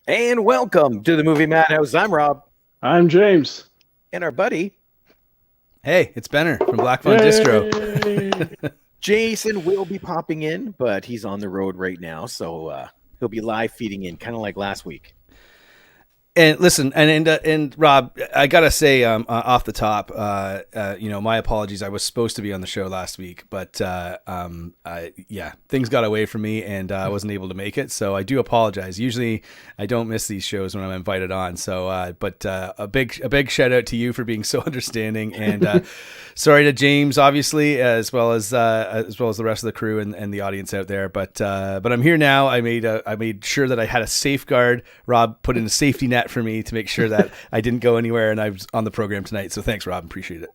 And welcome to the movie Madhouse. I'm Rob. I'm James. And our buddy. Hey, it's Benner from Black Fun Distro. Jason will be popping in, but he's on the road right now, so he'll be live feeding in, kind of like last week. And listen, and Rob, I gotta say, off the top, my apologies. I was supposed to be on the show last week, but things got away from me, and I wasn't able to make it. So I do apologize. Usually, I don't miss these shows when I'm invited on. So, but a big shout out to you for being so understanding, and sorry to James, obviously, as well as the rest of the crew and the audience out there. But I'm here now. I made sure that I had a safeguard. Rob put in a safety net for me to make sure that I didn't go anywhere, and I was on the program tonight. So thanks, Rob. Appreciate it.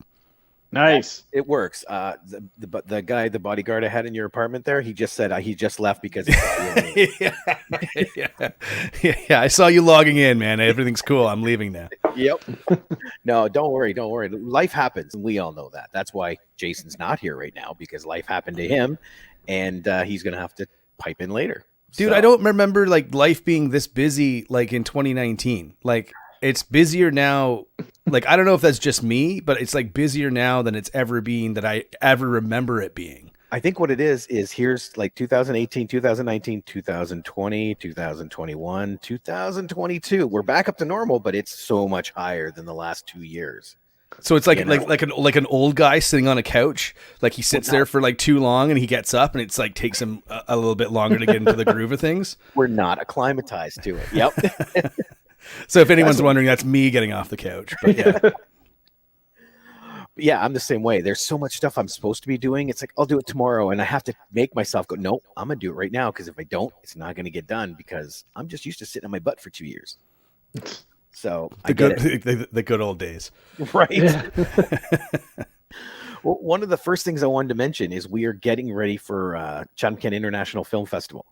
Nice. It works. The guy, the bodyguard I had in your apartment there, he just said he just left because yeah. I saw you logging in, man. Everything's cool. I'm leaving now. Yep. No, don't worry. Life happens, and we all know that. That's why Jason's not here right now, because life happened to him, and he's gonna have to pipe in later. Dude, I don't remember like life being this busy like in 2019. Like it's busier now. Like I don't know if that's just me, but it's like busier now than it's ever been that I ever remember it being. I think what it is here's like 2018, 2019, 2020, 2021, 2022. We're back up to normal, but it's so much higher than the last 2 years. So it's like like an old guy sitting on a couch, like he sits there for like too long and he gets up and it's like takes him a little bit longer to get into the groove of things. We're not acclimatized to it. Yep. So if anyone's wondering, that's me getting off the couch. But yeah. Yeah, I'm the same way. There's so much stuff I'm supposed to be doing. It's like, I'll do it tomorrow. And I have to make myself go, no, I'm going to do it right now. Because if I don't, it's not going to get done because I'm just used to sitting on my butt for 2 years. So the good old days. Right. Yeah. Well, one of the first things I wanted to mention is we are getting ready for Chatham-Kent International Film Festival.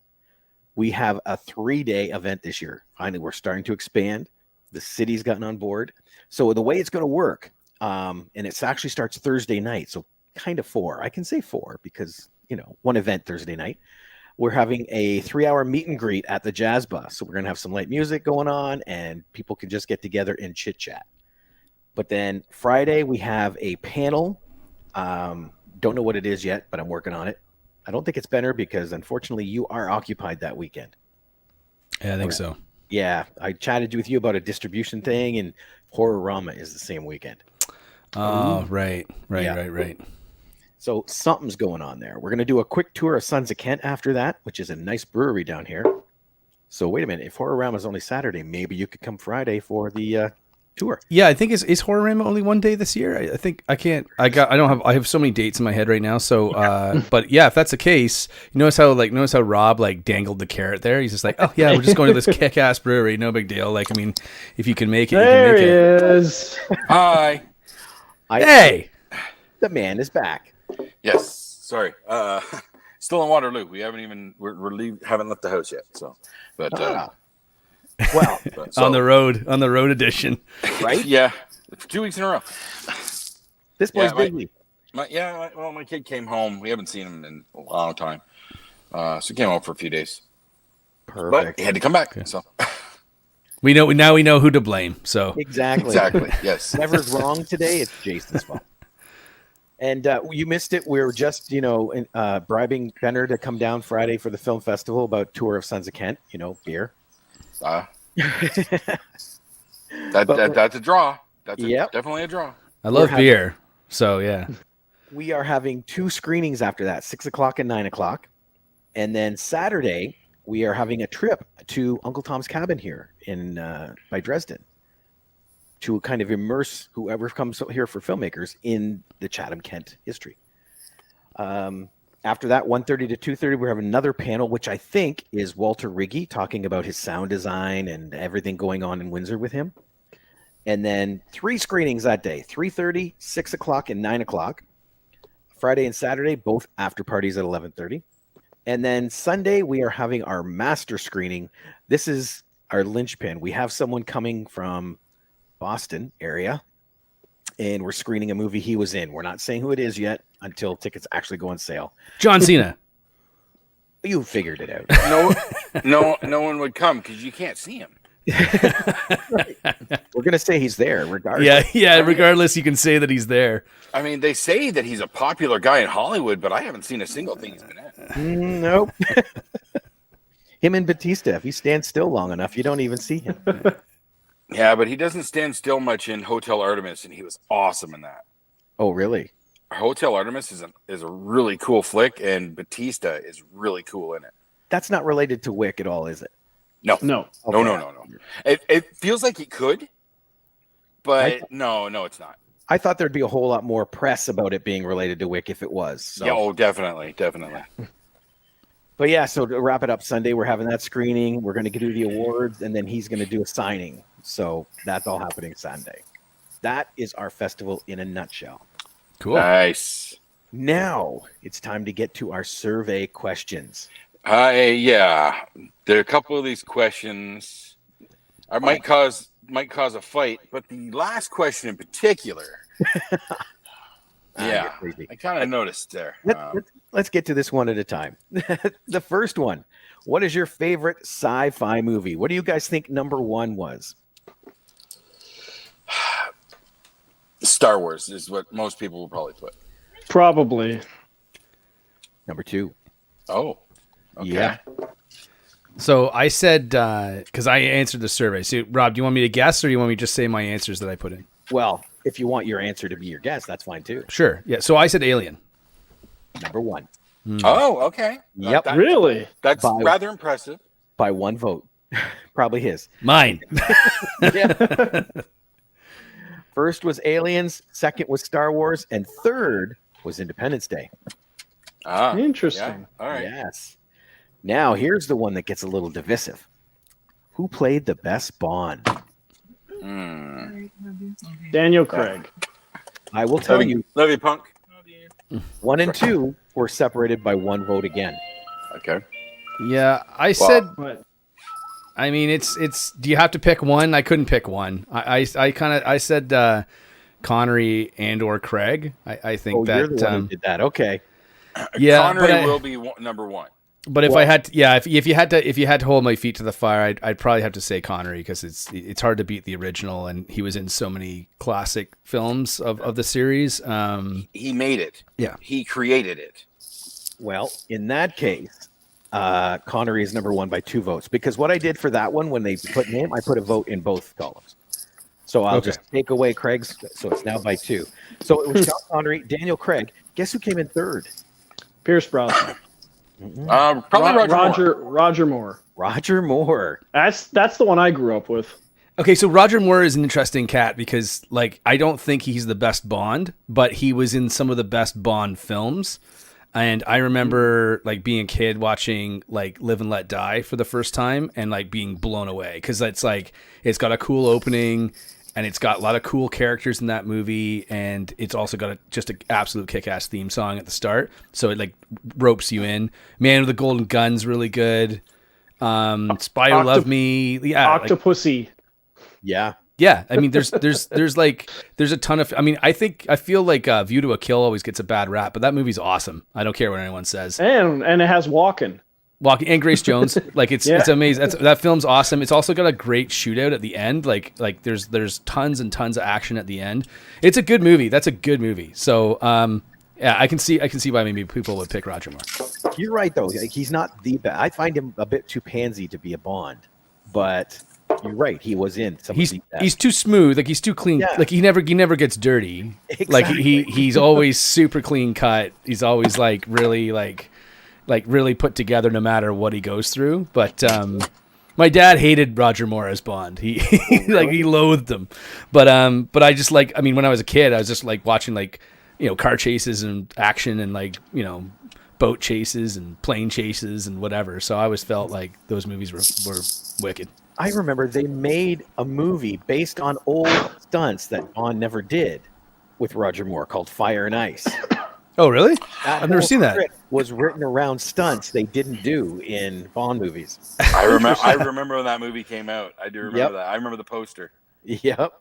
We have a 3-day event this year. Finally, we're starting to expand. The city's gotten on board. So the way it's going to work, and it actually starts Thursday night. So kind of 4. I can say 4 because, one event Thursday night. We're having a 3-hour meet and greet at the Jazz Bus. So we're going to have some light music going on and people can just get together and chit chat. But then Friday we have a panel. Don't know what it is yet, but I'm working on it. I don't think it's Benner because unfortunately you are occupied that weekend. Yeah, I think so. Yeah. I chatted with you about a distribution thing and Horrorama is the same weekend. Oh, right. So something's going on there. We're going to do a quick tour of Sons of Kent after that, which is a nice brewery down here. So wait a minute. If Horrorama is only Saturday, maybe you could come Friday for the tour. Yeah, I think is Horrorama only one day this year? I think I can't. I have so many dates in my head right now. So, but yeah, if that's the case, notice how Rob like dangled the carrot there. He's just like, oh yeah, we're just going to this kick-ass brewery. No big deal. Like, I mean, if you can make it, there you can make it. Is. Hi. Hey, the man is back. Yes. Sorry. Still in Waterloo. We haven't even haven't left the house yet. So, but well, on the road edition, right? Yeah, for 2 weeks in a row. This boy's busy. My kid came home. We haven't seen him in a long time. So he came home for a few days. Perfect. But he had to come back. Okay. So we know who to blame. So exactly. Yes. Whoever's wrong today, it's Jason's fault. And you missed it. We were just, bribing Benner to come down Friday for the film festival about tour of Sons of Kent. Beer. That's a draw. That's definitely a draw. I love beer. So yeah. We are having 2 screenings after that, 6:00 and 9:00. And then Saturday, we are having a trip to Uncle Tom's Cabin here in by Dresden to kind of immerse whoever comes here for filmmakers in the Chatham-Kent history. After that, 1:30 to 2:30, we have another panel, which I think is Walter Riggi talking about his sound design and everything going on in Windsor with him. And then 3 screenings that day, 3:30, 6 o'clock, and 9 o'clock. Friday and Saturday, both after parties at 11:30. And then Sunday, we are having our master screening. This is our linchpin. We have someone coming from Boston area, and we're screening a movie he was in. We're not saying who it is yet until tickets actually go on sale. John Cena. You figured it out. No one would come because you can't see him. We're going to say he's there regardless. Yeah. Regardless, you can say that he's there. I mean, they say that he's a popular guy in Hollywood, but I haven't seen a single thing he's been in. Nope. Him and Batista, if he stands still long enough, you don't even see him. Yeah, but he doesn't stand still much in Hotel Artemis, and he was awesome in that. Oh, really? Hotel Artemis is a really cool flick, and Batista is really cool in it. That's not related to Wick at all, is it? No. Okay. No. It feels like it could, but no, it's not. I thought there'd be a whole lot more press about it being related to Wick if it was. So. Yeah, oh, definitely. But yeah, so to wrap it up Sunday, we're having that screening. We're going to do the awards, and then he's going to do a signing. So that's all happening Sunday. That is our festival in a nutshell. Cool. Nice. Now it's time to get to our survey questions. Yeah. There are a couple of these questions might cause a fight, but the last question in particular. Yeah, I kind of noticed there. Let's get to this one at a time. The first one. What is your favorite sci-fi movie? What do you guys think number 1 was? Star Wars is what most people will probably put. Probably. Number 2. Oh, okay. Yeah. So I said, because I answered the survey. So, Rob, do you want me to guess, or do you want me to just say my answers that I put in? Well, if you want your answer to be your guess, that's fine too. Sure. Yeah. So I said Alien. Number 1. Oh, okay. Yep. Really? That's rather impressive. By 1 vote. Probably his. Mine. Yeah. First was Aliens, second was Star Wars, and third was Independence Day. Interesting. Yeah. All right. Yes. Now, here's the one that gets a little divisive. Who played the best Bond? Daniel Craig. I will tell you, Love you, punk. 1 and 2 were separated by 1 vote again. Okay. Yeah, I said. What? I mean, it's. Do you have to pick one? I couldn't pick one. I said Connery and or Craig. I think that you're the one who did that. Okay. Yeah, Connery will be number 1. But if I had to, if you had to hold my feet to the fire, I'd probably have to say Connery, because it's hard to beat the original, and he was in so many classic films of the series. He made it. Yeah, he created it. Well, in that case, Connery is number 1 by 2 votes, because what I did for that one, when they put name, I put a vote in both columns. So I'll just take away Craig's, so it's now by 2. So it was Sean Connery, Daniel Craig. Guess who came in third? Pierce Brosnan. Probably Roger Moore. Roger Moore. That's the one I grew up with. Okay, so Roger Moore is an interesting cat, because I don't think he's the best Bond, but he was in some of the best Bond films. And I remember being a kid watching Live and Let Die for the first time, and being blown away, because it's got a cool opening, and it's got a lot of cool characters in that movie, and it's also got just an absolute kick-ass theme song at the start, so it ropes you in. Man with the Golden Gun's really good. Spy Who Loved Me. Yeah, Octopussy. Yeah. Yeah, I mean, there's a ton of. I mean, I feel like View to a Kill always gets a bad rap, but that movie's awesome. I don't care what anyone says. And it has Walken and Grace Jones. It's amazing. That film's awesome. It's also got a great shootout at the end. There's tons and tons of action at the end. It's a good movie. That's a good movie. So yeah, I can see why maybe people would pick Roger Moore. You're right though. He's not the best. I find him a bit too pansy to be a Bond, but. You're right. He was in some. He's too smooth. He's too clean. Yeah. He never gets dirty. Exactly. He's always super clean cut. He's always really really put together no matter what he goes through. But my dad hated Roger Moore as Bond. He he loathed him. But I just when I was a kid, I was just watching car chases and action and boat chases and plane chases and whatever. So I always felt like those movies were wicked. I remember they made a movie based on old stunts that Bond never did with Roger Moore called Fire and Ice. Oh, really? That I've never whole seen that. script was written around stunts they didn't do in Bond movies. I remember when that movie came out. I do remember that. I remember the poster. Yep.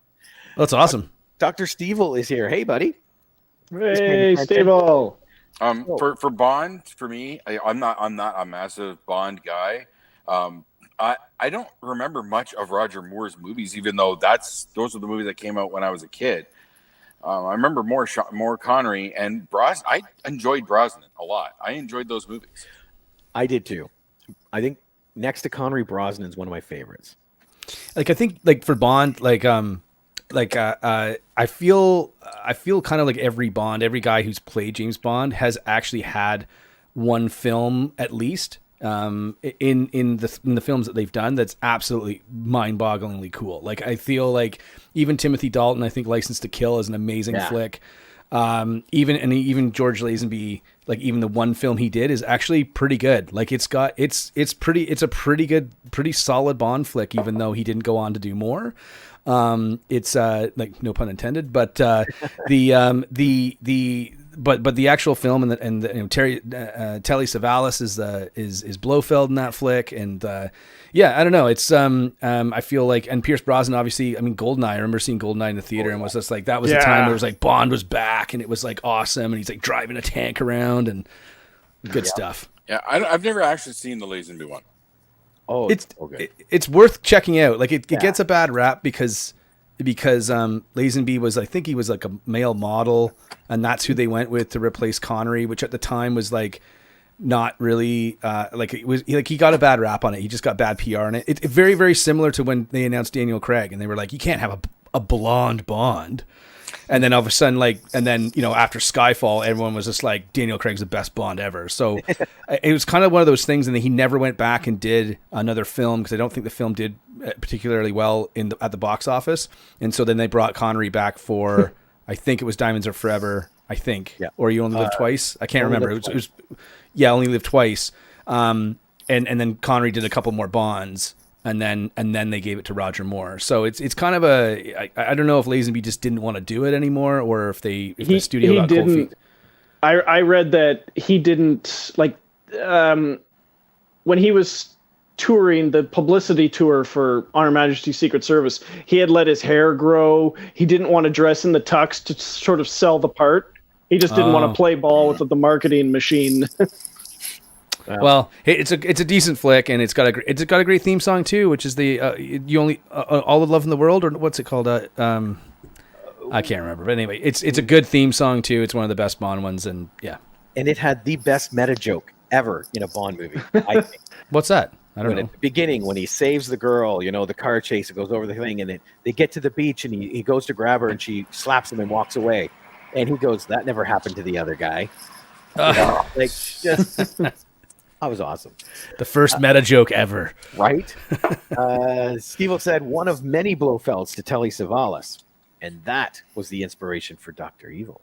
That's awesome. Dr. Stevel is here. Hey, buddy. Hey, Stable. For Bond, for me, I'm not a massive Bond guy. I don't remember much of Roger Moore's movies, even though those are the movies that came out when I was a kid. I remember more Connery and Brosnan. I enjoyed Brosnan a lot. I enjoyed those movies. I did too. I think next to Connery, Brosnan is one of my favorites. Like I think like for Bond, I feel kind of like every Bond, every guy who's played James Bond has actually had one film at least in the films that they've done that's absolutely mind-bogglingly cool. Like I feel like even Timothy Dalton, I think License to Kill is an amazing flick. Even George Lazenby, like even the one film he did is actually pretty good. Like it's a pretty good, pretty solid Bond flick, even though he didn't go on to do more. It's like no pun intended, but the actual film and Telly Savalas is Blofeld in that flick, and I don't know. It's I feel like, and Pierce Brosnan, obviously. I mean, Goldeneye. I remember seeing Goldeneye in the theater and was just like, that was the time where it was like Bond was back and it was like awesome, and he's like driving a tank around and good stuff. Yeah, I've never actually seen the Lazenby one. Oh, it's worth checking out. Like it gets a bad rap because Lazenby was, I think he was like a male model, and that's who they went with to replace Connery, which at the time was like not really like it was like he got a bad rap on it. He just got bad PR on it. It's very, very similar to when they announced Daniel Craig and they were like, you can't have a blonde Bond. And then all of a sudden, after Skyfall, everyone was just like, Daniel Craig's the best Bond ever. So it was kind of one of those things. And then he never went back and did another film because I don't think the film did particularly well at the box office. And so then they brought Connery back for, I think it was Diamonds Are Forever, or You Only Live Twice. I can't remember. It was Only Live Twice. And then Connery did a couple more Bonds. And then they gave it to Roger Moore. So it's kind of I don't know if Lazenby just didn't want to do it anymore, or if the studio got cold feet. I read that he didn't when he was touring the publicity tour for On Her Majesty's Secret Service, he had let his hair grow. He didn't want to dress in the tux to sort of sell the part. He just didn't want to play ball with the marketing machine. Well, it's a decent flick, and it's got a great theme song too, which is the All the Love in the World, or what's it called? I can't remember, but anyway, it's a good theme song too. It's one of the best Bond ones, and and it had the best meta joke ever in a Bond movie. I think. What's that? I don't know. At the beginning, when he saves the girl, the car chase, it goes over the thing, and they get to the beach, and he goes to grab her, and she slaps him and walks away, and he goes, "That never happened to the other guy." That was awesome. The first meta joke ever. Right? Steve said one of many Blofelds to Telly Savalas, and that was the inspiration for Dr. Evil.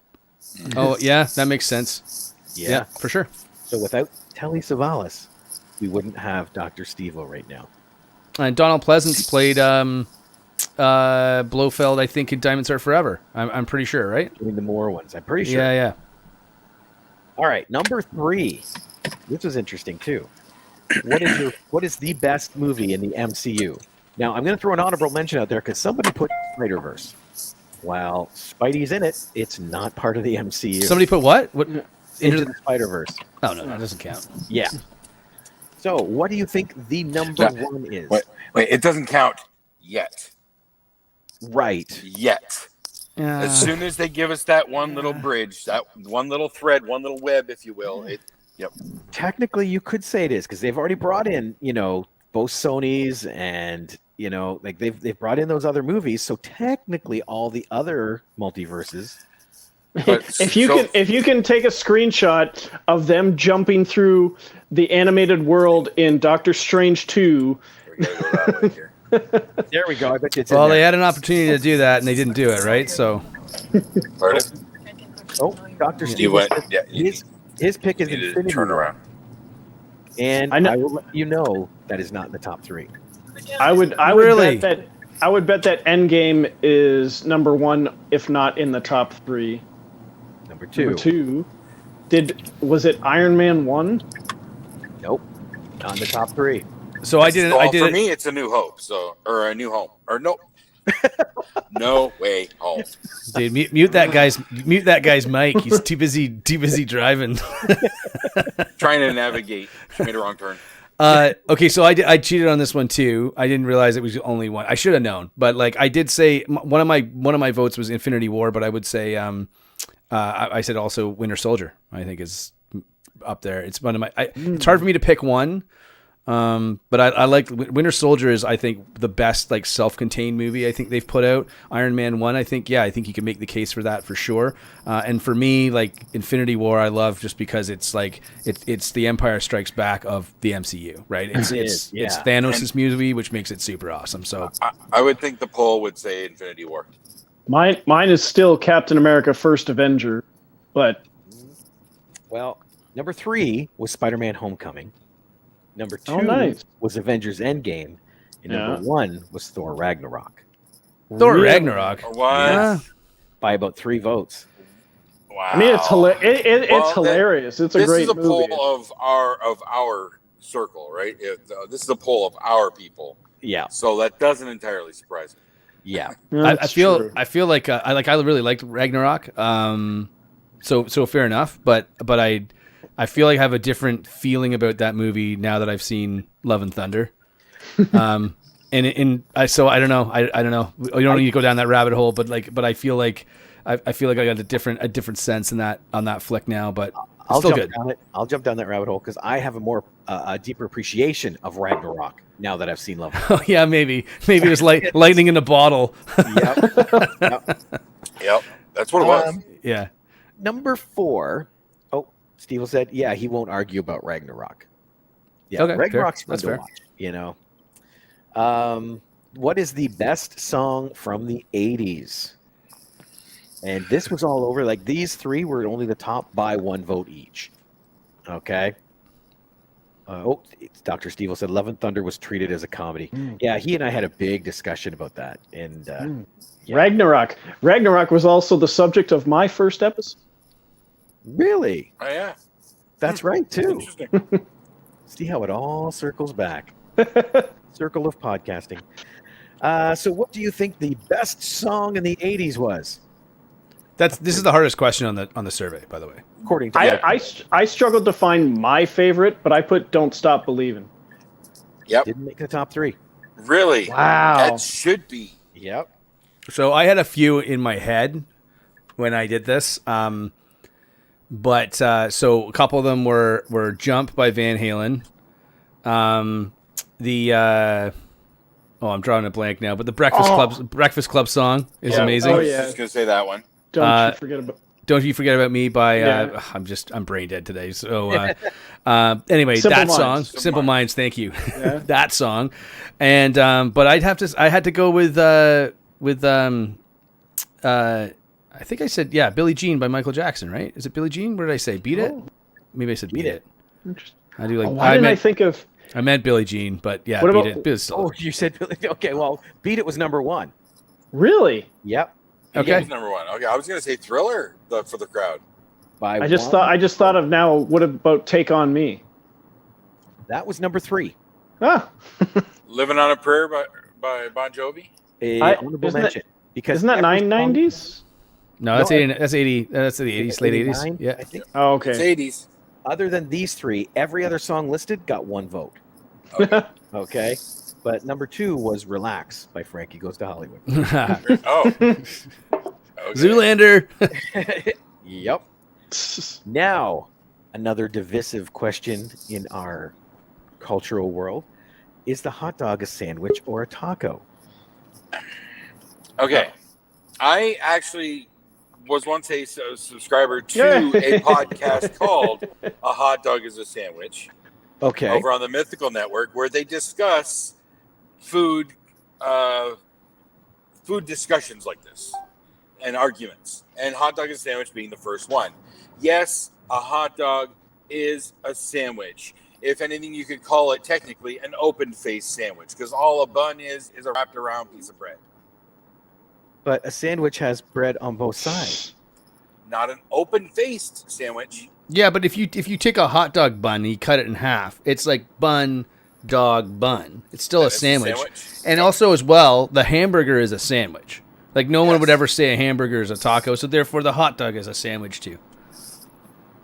Oh, yeah, that makes sense. Yeah, for sure. So without Telly Savalas, we wouldn't have Dr. Steve-O right now. And Donald Pleasance played Blofeld, I think, in Diamonds Are Forever. I'm pretty sure, right? Doing the Moore ones. I'm pretty sure. Yeah. All right, number 3. This was interesting too. What is the best movie in the MCU? Now I'm going to throw an honorable mention out there because somebody put Spider-Verse. While Spidey's in it, it's not part of the MCU. Somebody put what? Into the Spider-Verse. Oh no, that doesn't count. Yeah. So what do you think the number one is? Wait, it doesn't count yet. Right. Yet. As soon as they give us that one little bridge, that one little thread, one little web, if you will, Technically, you could say it is because they've already brought in, both Sony's and they've brought in those other movies. So technically, all the other multiverses. If you can take a screenshot of them jumping through the animated world in Doctor Strange 2. There we go. I bet you it's they had an opportunity to do that and they didn't do it, right? So. Dr. Steve. His pick is Need to Infinity turn War. around. And I know- I will let you know that is not in the top 3. I would Really? bet that Endgame is number 1, if not in the top 3. Number 2. Number 2. Was it Iron Man 1? Nope. Not in the top 3. So I did. Well, I did. for it- me, it's A New Hope. Or A New Home. Or no. No way home. Dude, mute that guy's mic. He's too busy driving. Trying to navigate. She made a wrong turn. Okay, so I cheated on this one too. I didn't realize it was only one. I should have known, but like I did say one of my votes was Infinity War, but I would say I said also Winter Soldier. I think is up there. It's one of my. It's hard for me to pick one. But I like Winter Soldier is I think the best like self-contained movie I think they've put out. Iron Man 1 I think you can make the case for that for sure. And for me like Infinity War I love just because it's like it's the Empire Strikes Back of the MCU, right? It's Thanos' movie, which makes it super awesome. So I would think the poll would say Infinity War. Mine is still Captain America: First Avenger, but Well, number 3 was Spider-Man: Homecoming. Number 2 was Avengers: Endgame, and number 1 was Thor: Ragnarok. Thor Ragnarok. What? Yeah. By about 3 votes. Wow. I mean it's hilarious. It's a great This is a movie. poll of our circle, right? This is a poll of our people. Yeah, So that doesn't entirely surprise me. yeah. Yeah, I feel like I really liked Ragnarok. So fair enough, but I feel like I have a different feeling about that movie now that I've seen Love and Thunder. So I don't know. I don't know. We don't need to go down that rabbit hole, but I feel like I got a different sense on that flick now, but it's still good. I'll jump down that rabbit hole because I have a deeper appreciation of Ragnarok now that I've seen Love. Oh yeah, maybe it was like lightning in a bottle. Yep. That's what it was. Yeah. Number 4. Oh, Steve said, yeah, he won't argue about Ragnarok. Yeah, Okay, Ragnarok's fair. fun That's to watch, you know. What is the best song from the 80s? And this was all over. Like, these 3 were only the top by 1 vote each. Okay. Dr. Steve said Love and Thunder was treated as a comedy. Yeah, he and I had a big discussion about that. And yeah. Ragnarok was also the subject of my first episode. Really? Oh, yeah. That's right, too. Interesting. See how it all circles back. Circle of podcasting. So what do you think the best song in the 80s was? This is the hardest question on the survey, by the way. According to I struggled to find my favorite, but I put Don't Stop Believing. Yep. didn't make the top 3. Really? Wow. That should be. Yep. So I had a few in my head when I did this. But so a couple of them were Jump by Van Halen. I'm drawing a blank now, but the Breakfast Club song is amazing. I was just going to say that one. Don't You Forget About Me by I'm brain dead today. So anyway, Simple Minds, thank you. Yeah. That song. And but I had to go with I think I said Billie Jean by Michael Jackson, right? Is it Billie Jean? What did I say? Beat It? Maybe I said Beat It. Interesting. I do like Why didn't I think of I meant Billie Jean, but yeah, What Beat about- It. It was still, Oh, you said okay. Well, Beat It was number 1. really? Yep. okay. Who's number 1? Okay, I was going to say Thriller for the crowd. By I just 1. thought of now. What about Take on Me? That was number 3. Ah, Living on a Prayer by Bon Jovi. Honorable isn't mention. Because isn't that every song- 990s? No, that's 80. That's 80. That's the 80s, late 80s. 89, Yeah. I think. Oh, It's okay. 80s. Other than these 3, every other song listed got 1 vote. Okay. But number 2 was Relax by Frankie Goes to Hollywood. Oh. Okay. Zoolander. Yep. Now, another divisive question in our cultural world. Is the hot dog a sandwich or a taco? Okay. I actually was once a subscriber to a podcast called A Hot Dog is a Sandwich Okay. over on the Mythical Network, where they discuss food discussions like this and arguments, and hot dog is a sandwich being the first one. Yes, a hot dog is a sandwich. If anything, you could call it technically an open-faced sandwich, because all a bun is a wrapped around piece of bread. But a sandwich has bread on both sides. Not an open-faced sandwich. Yeah, but if you take a hot dog bun and you cut it in half, it's like bun, dog, bun. It's still a sandwich. And also as well, the hamburger is a sandwich. Like no one would ever say a hamburger is a taco, so therefore the hot dog is a sandwich too.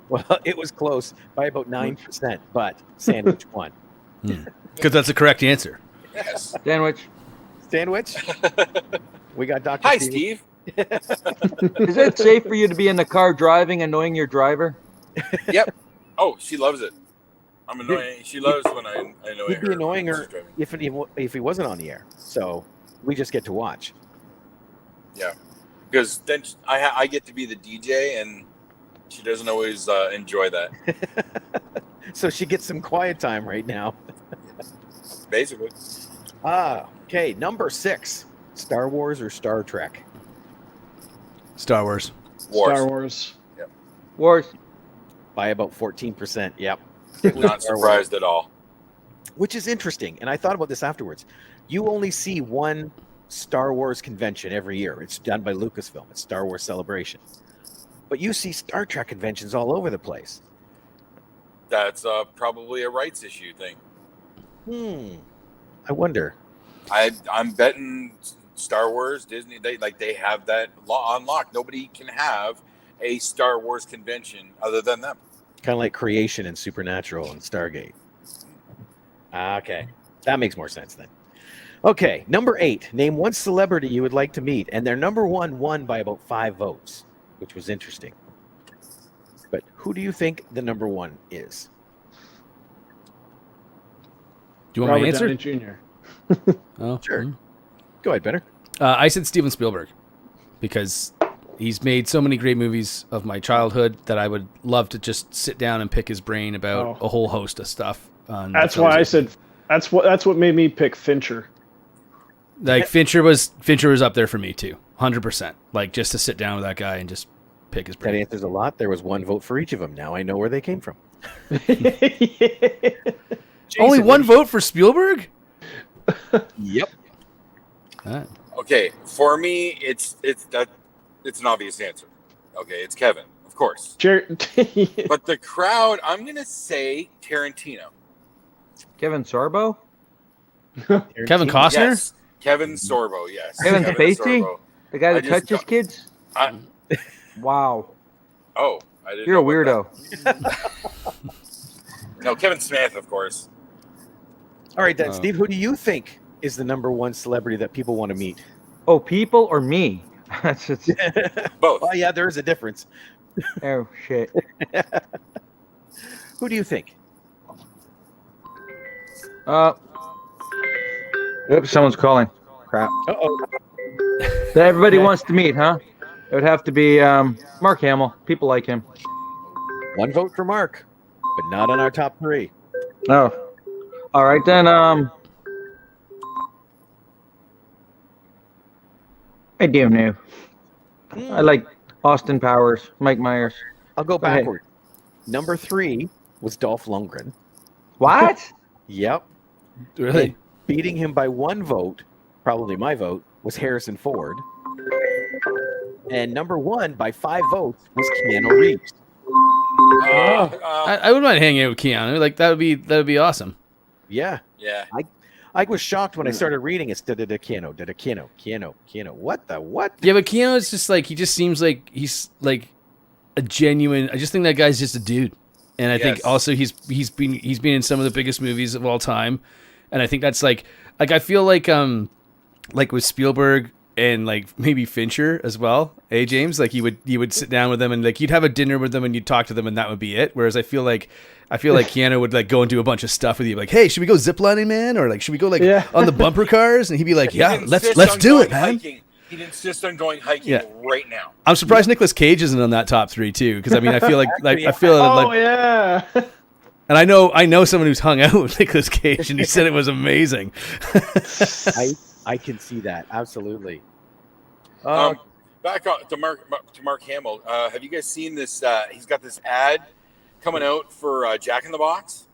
Well, it was close by about 9%, but sandwich won. Because that's the correct answer. Yes. Sandwich. Sandwich? We got Dr. Hi, Steve. Is it safe for you to be in the car driving, annoying your driver? Yep. Oh, she loves it. I'm annoying. She loves when I annoy her. He'd be annoying when her she's driving. if he wasn't on the air. So we just get to watch. Yeah, because then I get to be the DJ, and she doesn't always enjoy that. So she gets some quiet time right now. Basically. Okay. Number 6, Star Wars or Star Trek? Star Wars. Star Wars. Yep. Wars. By about 14%. Yep. Not surprised at all. Which is interesting. And I thought about this afterwards. You only see one Star Wars convention every year. It's done by Lucasfilm. It's Star Wars Celebration. But you see Star Trek conventions all over the place. That's probably a rights issue thing. I wonder. I'm betting Star Wars, Disney, they have that law on lock. Nobody can have a Star Wars convention other than them. Kind of like Creation and Supernatural and Stargate. Okay. That makes more sense then. Okay, number 8. Name one celebrity you would like to meet, and their number 1 won by about 5 votes, which was interesting. But who do you think the number 1 is? Do you want my Robert answer? Downey Jr. Oh, Sure. Go ahead, Benner. I said Steven Spielberg because he's made so many great movies of my childhood that I would love to just sit down and pick his brain about a whole host of stuff. That's why I said that's what made me pick Fincher. Like Fincher was up there for me too, 100%. Like just to sit down with that guy and just pick his That brain. answers a lot. There was 1 vote for each of them. Now I know where they came from. Only 1 vote for Spielberg? Yep. Okay, for me, it's an obvious answer. Okay, it's Kevin, of course. But the crowd, I'm gonna say Tarantino. Kevin Sorbo? Kevin Costner? Yes, Kevin Sorbo. Yes. Kevin Spacey? Sorbo. The guy that I just touches don't- kids? Wow. Oh, I didn't. You're a know about weirdo. that. No, Kevin Smith, of course. All right, then, Steve, who do you think is the number 1 celebrity that people want to meet? Oh, people or me? That's just, Both. Oh, yeah, there is a difference. oh, shit. Who do you think? Oops, someone's calling. Crap. Uh-oh. That everybody wants to meet, huh? It would have to be Mark Hamill. People like him. 1 vote for Mark, but not on our top 3. Oh. All right, then. I do know. I like Austin Powers, Mike Myers. I'll go ahead. backward. Number 3 was Dolph Lundgren. What? Yep. Really? And beating him by 1 vote, probably my vote, was Harrison Ford. And number 1 by 5 votes was Keanu Reeves. I wouldn't mind hanging out with Keanu. Like that would be awesome. Yeah. Yeah. I was shocked when I started reading it. Keanu. What the what? Yeah, but Keanu's just like he just seems like he's like a genuine. I just think that guy's just a dude, and I think also he's been in some of the biggest movies of all time, and I think that's like I feel like with Spielberg and like maybe Fincher as well. Hey James, like you would sit down with them and like you'd have a dinner with them and you'd talk to them and that would be it. Whereas I feel like Keanu would like go and do a bunch of stuff with you, like, hey, should we go ziplining, man, or like should we go like on the bumper cars? And he'd be like, yeah, let's do it, man. Hiking. He'd insist on going hiking right now. I'm surprised Nicolas Cage isn't on that top 3 too, because I mean I feel like yeah. And I know someone who's hung out with Nicolas Cage and he said it was amazing. I can see that absolutely. Back on to Mark Hamill. Have you guys seen this? He's got this ad coming out for Jack in the Box?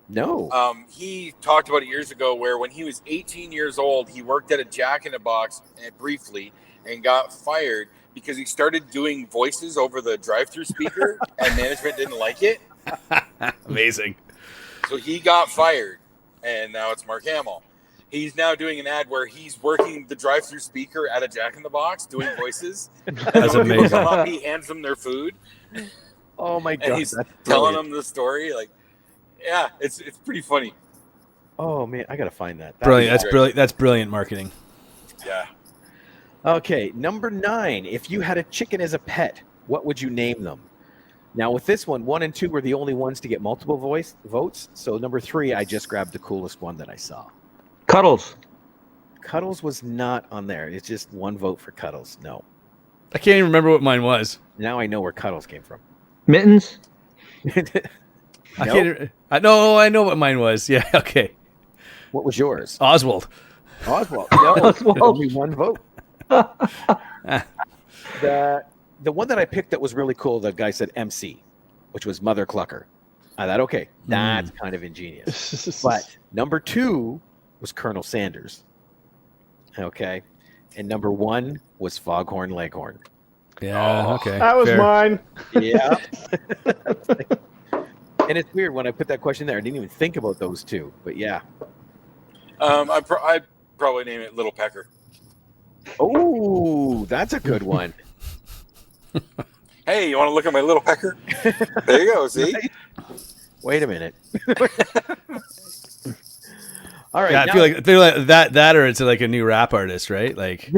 No. He talked about it years ago where when he was 18 years old, he worked at a Jack in the Box briefly and got fired because he started doing voices over the drive-through speaker and management didn't like it. Amazing. So he got fired, and now it's Mark Hamill. He's now doing an ad where he's working the drive-through speaker at a Jack in the Box doing voices. That's when people amazing. come up, he hands them their food. Oh my god. And he's that's telling brilliant. them the story. Like, yeah, it's pretty funny. Oh man, I gotta find that. Brilliant. That's great. brilliant. That's brilliant marketing. Yeah. Okay, number 9. If you had a chicken as a pet, what would you name them? Now with this one, 1 and 2 were the only ones to get multiple votes. So number 3, I just grabbed the coolest one that I saw. Cuddles. Cuddles was not on there. It's just 1 vote for Cuddles. No. I can't even remember what mine was. Now I know where Cuddles came from. Mittens. I Nope. can't. I know what mine was. Yeah. Okay. What was yours? Oswald. Oswald. No, Oswald. only 1 vote. The one that I picked that was really cool, the guy said MC, which was Mother Clucker. I thought, okay, that's kind of ingenious. But number 2 was Colonel Sanders. Okay. And number 1 was Foghorn Leghorn. Yeah. Oh, Okay. That was fair. mine. Yeah. And it's weird when I put that question there. I didn't even think about those 2. But yeah. I'd probably name it Little Pecker. Oh, that's a good one. Hey, you want to look at my Little Pecker? There you go. See? Wait a minute. All right. Yeah, I feel like that, or it's like a new rap artist, right? Like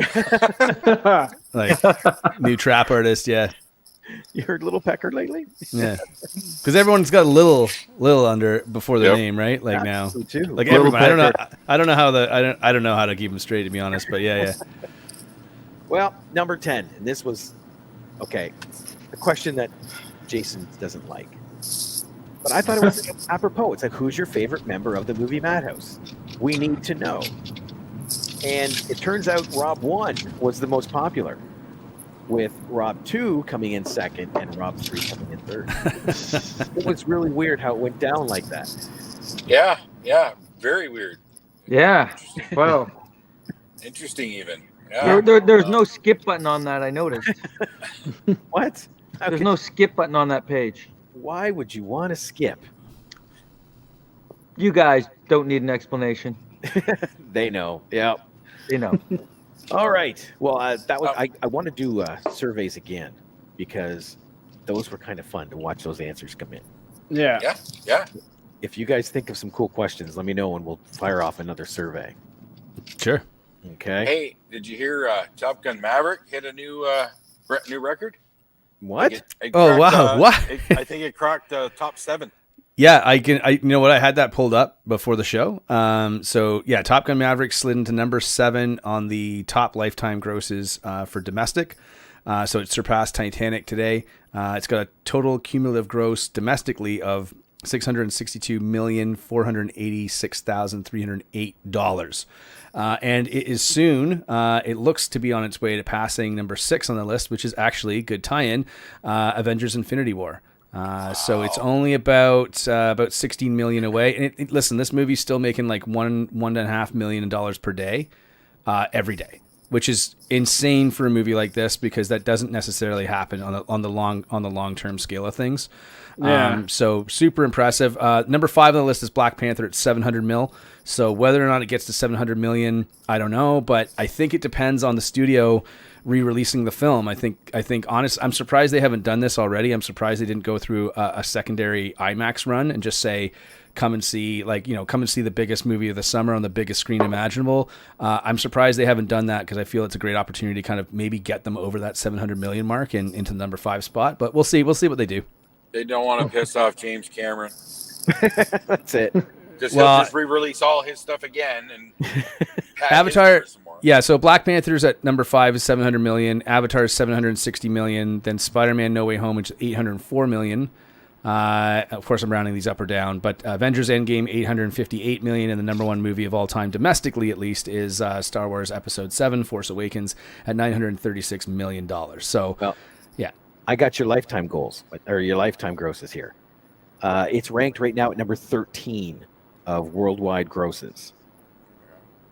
new trap artist. Yeah. You heard Little Pecker lately? Yeah. Because everyone's got a little under before their Yep. name, right? Like now, Me too. like Little everyone. I don't know how to keep them straight, to be honest. But yeah. Well, number 10, and this was okay. A question that Jason doesn't like, but I thought it was apropos. It's like, who's your favorite member of the movie Madhouse? We need to know. And it turns out Rob 1 was the most popular, with Rob 2 coming in second and Rob 3 coming in third. It was really weird how it went down like that. Yeah. Very weird. Yeah. Well, Interesting, even. Yeah. there's no skip button on that. I noticed. What? How There's could- no skip button on that page. Why would you want to skip? You guys don't need an explanation. They know. Yeah. You know. All right. Well, that was. I want to do surveys again because those were kind of fun to watch those answers come in. Yeah. Yeah. If you guys think of some cool questions, let me know and we'll fire off another survey. Sure. Okay. Hey, did you hear Top Gun Maverick hit a new record? What? It Oh, cracked, wow. What? I think it cracked top 7. Yeah, I you know what? I had that pulled up before the show. So yeah, Top Gun Maverick slid into number 7 on the top lifetime grosses for domestic. So it surpassed Titanic today. It's got a total cumulative gross domestically of $662,486,308. And it is soon, it looks to be on its way to passing number 6 on the list, which is actually, good tie-in, Avengers Infinity War. So it's only about 16 million away. And listen, this movie's still making like $1.5 million per day, every day, which is insane for a movie like this because that doesn't necessarily happen on the long-term scale of things. Yeah. So super impressive. Number 5 on the list is Black Panther at 700 mil. So whether or not it gets to 700 million, I don't know, but I think it depends on the studio re-releasing the film. I think honest, I'm surprised they haven't done this already. I'm surprised they didn't go through a secondary IMAX run and just say, come and see the biggest movie of the summer on the biggest screen imaginable. I'm surprised they haven't done that because I feel it's a great opportunity to kind of maybe get them over that 700 million mark and into the number 5 spot, but we'll see what they do. They don't want to piss off James Cameron. That's it. He'll Well, just re-release all his stuff again and Avatar. some more. Yeah, so Black Panther's at number 5 is 700 million. Avatar is 760 million. Then Spider-Man: No Way Home, which is 804 million. Of course, I'm rounding these up or down, but Avengers: Endgame, 858 million, and the number 1 movie of all time, domestically at least, is Star Wars Episode 7: Force Awakens at $936 million. So, Well, yeah. I got your lifetime goals or your lifetime grosses here. It's ranked right now at number 13 of worldwide grosses,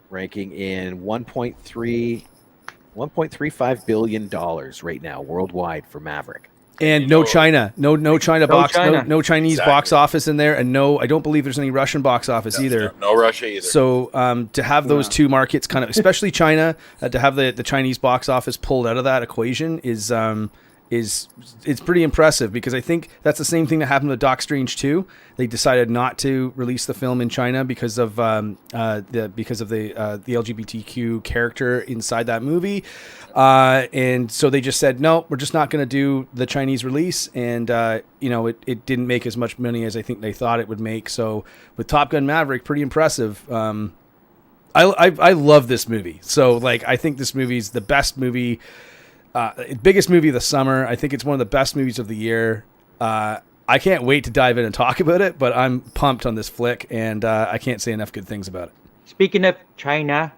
ranking in $1.35 billion right now worldwide for Maverick. And no China, no China box, China. no Chinese box office in there, and I don't believe there's any Russian box office either. No Russia either. So to have those two markets kind of, especially China, to have the Chinese box office pulled out of that equation is it's pretty impressive, because I think that's the same thing that happened with Doc Strange 2. They decided not to release the film in China because of the LGBTQ character inside that movie, and so they just said no, we're just not going to do the Chinese release, and it didn't make as much money as I think they thought it would make. So with Top Gun Maverick, pretty impressive. I love this movie. So like I think this movie's the best movie. Biggest movie of the summer. I think it's one of the best movies of the year. I can't wait to dive in and talk about it, but I'm pumped on this flick, and I can't say enough good things about it. Speaking of China,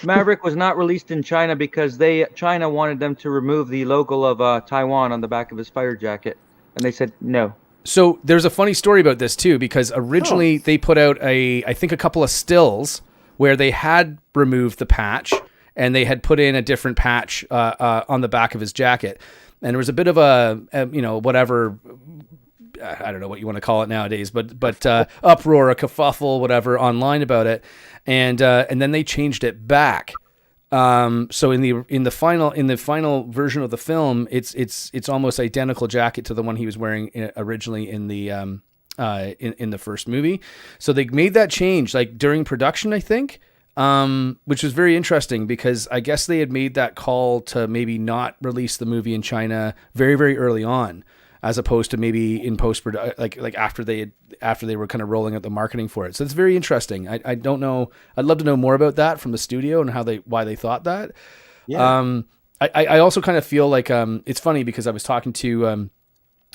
Maverick was not released in China because China wanted them to remove the logo of Taiwan on the back of his fire jacket, and they said no. So there's a funny story about this too, because originally they put out I think a couple of stills where they had removed the patch, and they had put in a different patch on the back of his jacket. And there was a bit of a whatever, I don't know what you want to call it nowadays, but uproar, a kerfuffle, whatever, online about it. And then they changed it back. So in the final version of the film, it's almost identical jacket to the one he was wearing originally in the in the first movie. So they made that change like during production, I think. Which was very interesting, because I guess they had made that call to maybe not release the movie in China very, very early on, as opposed to maybe in post-production, like after they were kind of rolling out the marketing for it. So it's very interesting. I don't know. I'd love to know more about that from the studio and why they thought that. Yeah. I also kind of feel like it's funny, because I was talking to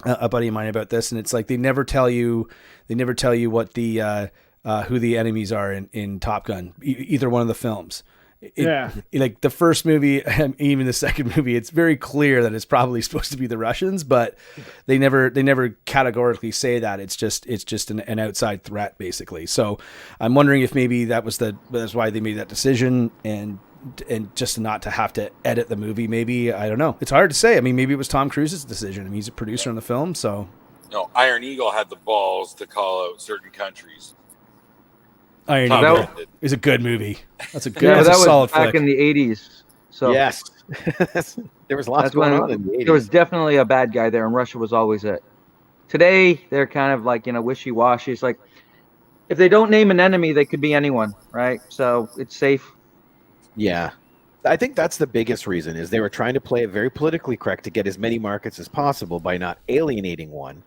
a buddy of mine about this, and it's like they never tell you what the who the enemies are in Top Gun, either one of the films. Like the first movie, and even the second movie, it's very clear that it's probably supposed to be the Russians, but they never categorically say that. It's just an outside threat, basically. So I'm wondering if maybe that's why they made that decision, and just not to have to edit the movie. Maybe, I don't know. It's hard to say. I mean, maybe it was Tom Cruise's decision. I mean, he's a producer on the film, so. No, Iron Eagle had the balls to call out certain countries. Iron Eagle is a good movie. That's a good, that was solid back flick. in the 80s. So yes, there was lots going on in the 80s. There was definitely a bad guy there, and Russia was always it. Today, they're kind of like, wishy-washy. It's like, if they don't name an enemy, they could be anyone, right? So it's safe. Yeah. I think that's the biggest reason, is they were trying to play it very politically correct to get as many markets as possible by not alienating one,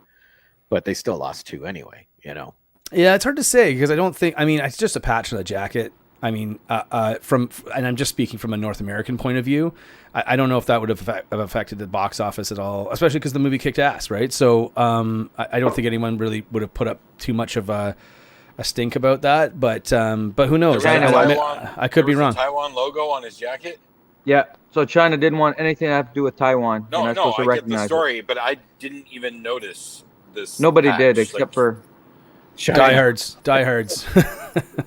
but they still lost two anyway, Yeah, it's hard to say, because I don't think. I mean, it's just a patch on the jacket. I mean, and I'm just speaking from a North American point of view. I don't know if that would have affected the box office at all, especially because the movie kicked ass, right? So I don't think anyone really would have put up too much of a stink about that. But who knows? I could be wrong. Taiwan logo on his jacket. Yeah. So China didn't want anything to have to do with Taiwan. No, I get the story, but I didn't even notice this. Nobody did, except for Diehards.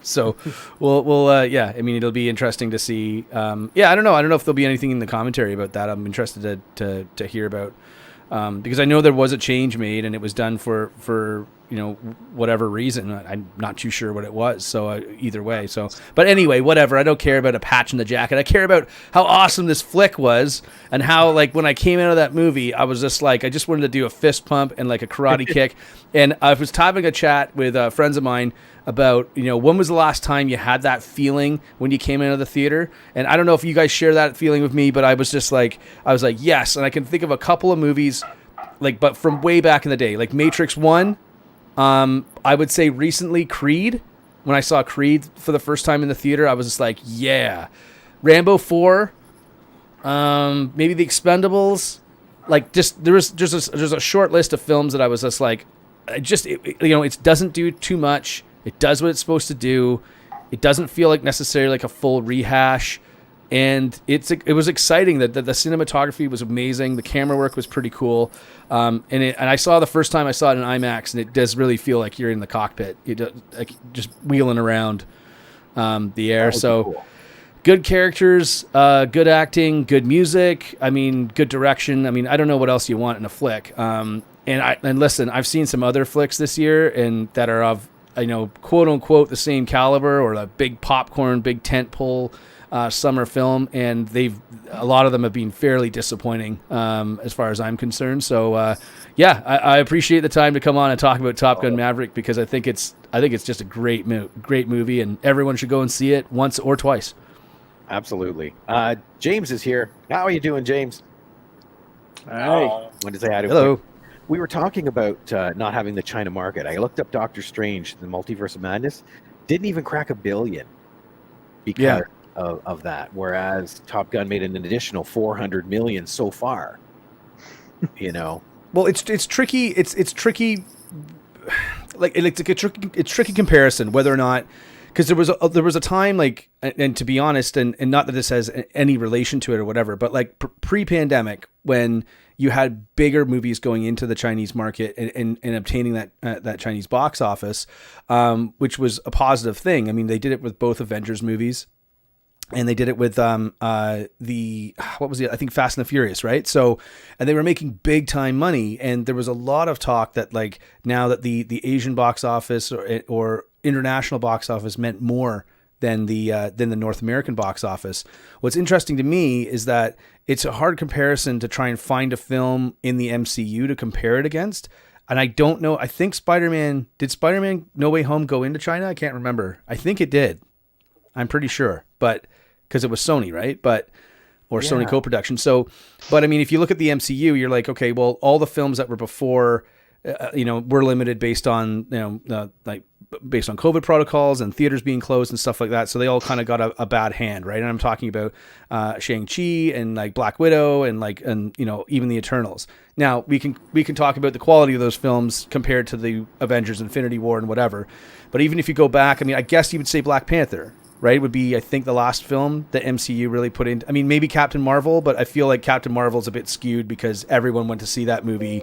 So we'll yeah. I mean, it'll be interesting to see. Yeah, I don't know if there'll be anything in the commentary about that. I'm interested to hear about, because I know there was a change made, and it was done for whatever reason. I'm not too sure what it was. So either way. So, but anyway, whatever. I don't care about a patch in the jacket. I care about how awesome this flick was, and how, like, when I came out of that movie, I was just like, I just wanted to do a fist pump and like a karate kick. And I was having a chat with friends of mine about, when was the last time you had that feeling when you came out of the theater? And I don't know if you guys share that feeling with me, but I was like, yes. And I can think of a couple of movies, but from way back in the day, like Matrix 1. I would say recently Creed. When I saw Creed for the first time in the theater, I was just like, yeah. Rambo 4, maybe The Expendables. Like, just there's a short list of films that I was just like, it doesn't do too much. It does what it's supposed to do. It doesn't feel like necessarily like a full rehash. And it was exciting that the cinematography was amazing. The camera work was pretty cool. And I saw the first time I saw it in IMAX, and it does really feel like you're in the cockpit. You do, like just wheeling around the air. So cool. Good characters, good acting, good music. I mean, good direction. I mean, I don't know what else you want in a flick. And listen, I've seen some other flicks this year and that are of, quote unquote, the same caliber or a big popcorn, big tent pole summer film, and a lot of them have been fairly disappointing as far as I'm concerned. So I appreciate the time to come on and talk about Top Gun Maverick, because I think it's just a great movie, and everyone should go and see it once or twice. Absolutely. James is here. How are you doing, James? Hi. Want to say hi to Hello. quick- We were talking about not having the China market. I looked up Doctor Strange, the Multiverse of Madness. Didn't even crack $1 billion because of that. Whereas Top Gun made an additional $400 million so far. Well, it's tricky. It's tricky. It's tricky comparison whether or not, because there was a time, like, and to be honest, and not that this has any relation to it or whatever, but like pre-pandemic, when you had bigger movies going into the Chinese market and obtaining that Chinese box office, which was a positive thing. I mean, they did it with both Avengers movies, and they did it with I think Fast and the Furious, right? So, and they were making big time money, and there was a lot of talk that, like, now that the Asian box office or international box office meant more than the North American box office. What's interesting to me is that it's a hard comparison to try and find a film in the MCU to compare it against. And I don't know. I think did Spider-Man No Way Home go into China? I can't remember. I think it did. I'm pretty sure, but because it was Sony, right? Sony co-production. So, but I mean, if you look at the MCU, you're like, okay, well, all the films that were before, were limited based on, based on COVID protocols and theaters being closed and stuff like that. So they all kind of got a bad hand, right? And I'm talking about Shang-Chi and like Black Widow and even the Eternals. Now we can talk about the quality of those films compared to the Avengers, Infinity War, and whatever. But even if you go back, I mean, I guess you would say Black Panther, right, would be, I think, the last film that MCU really put in. I mean, maybe Captain Marvel, but I feel like Captain Marvel's a bit skewed because everyone went to see that movie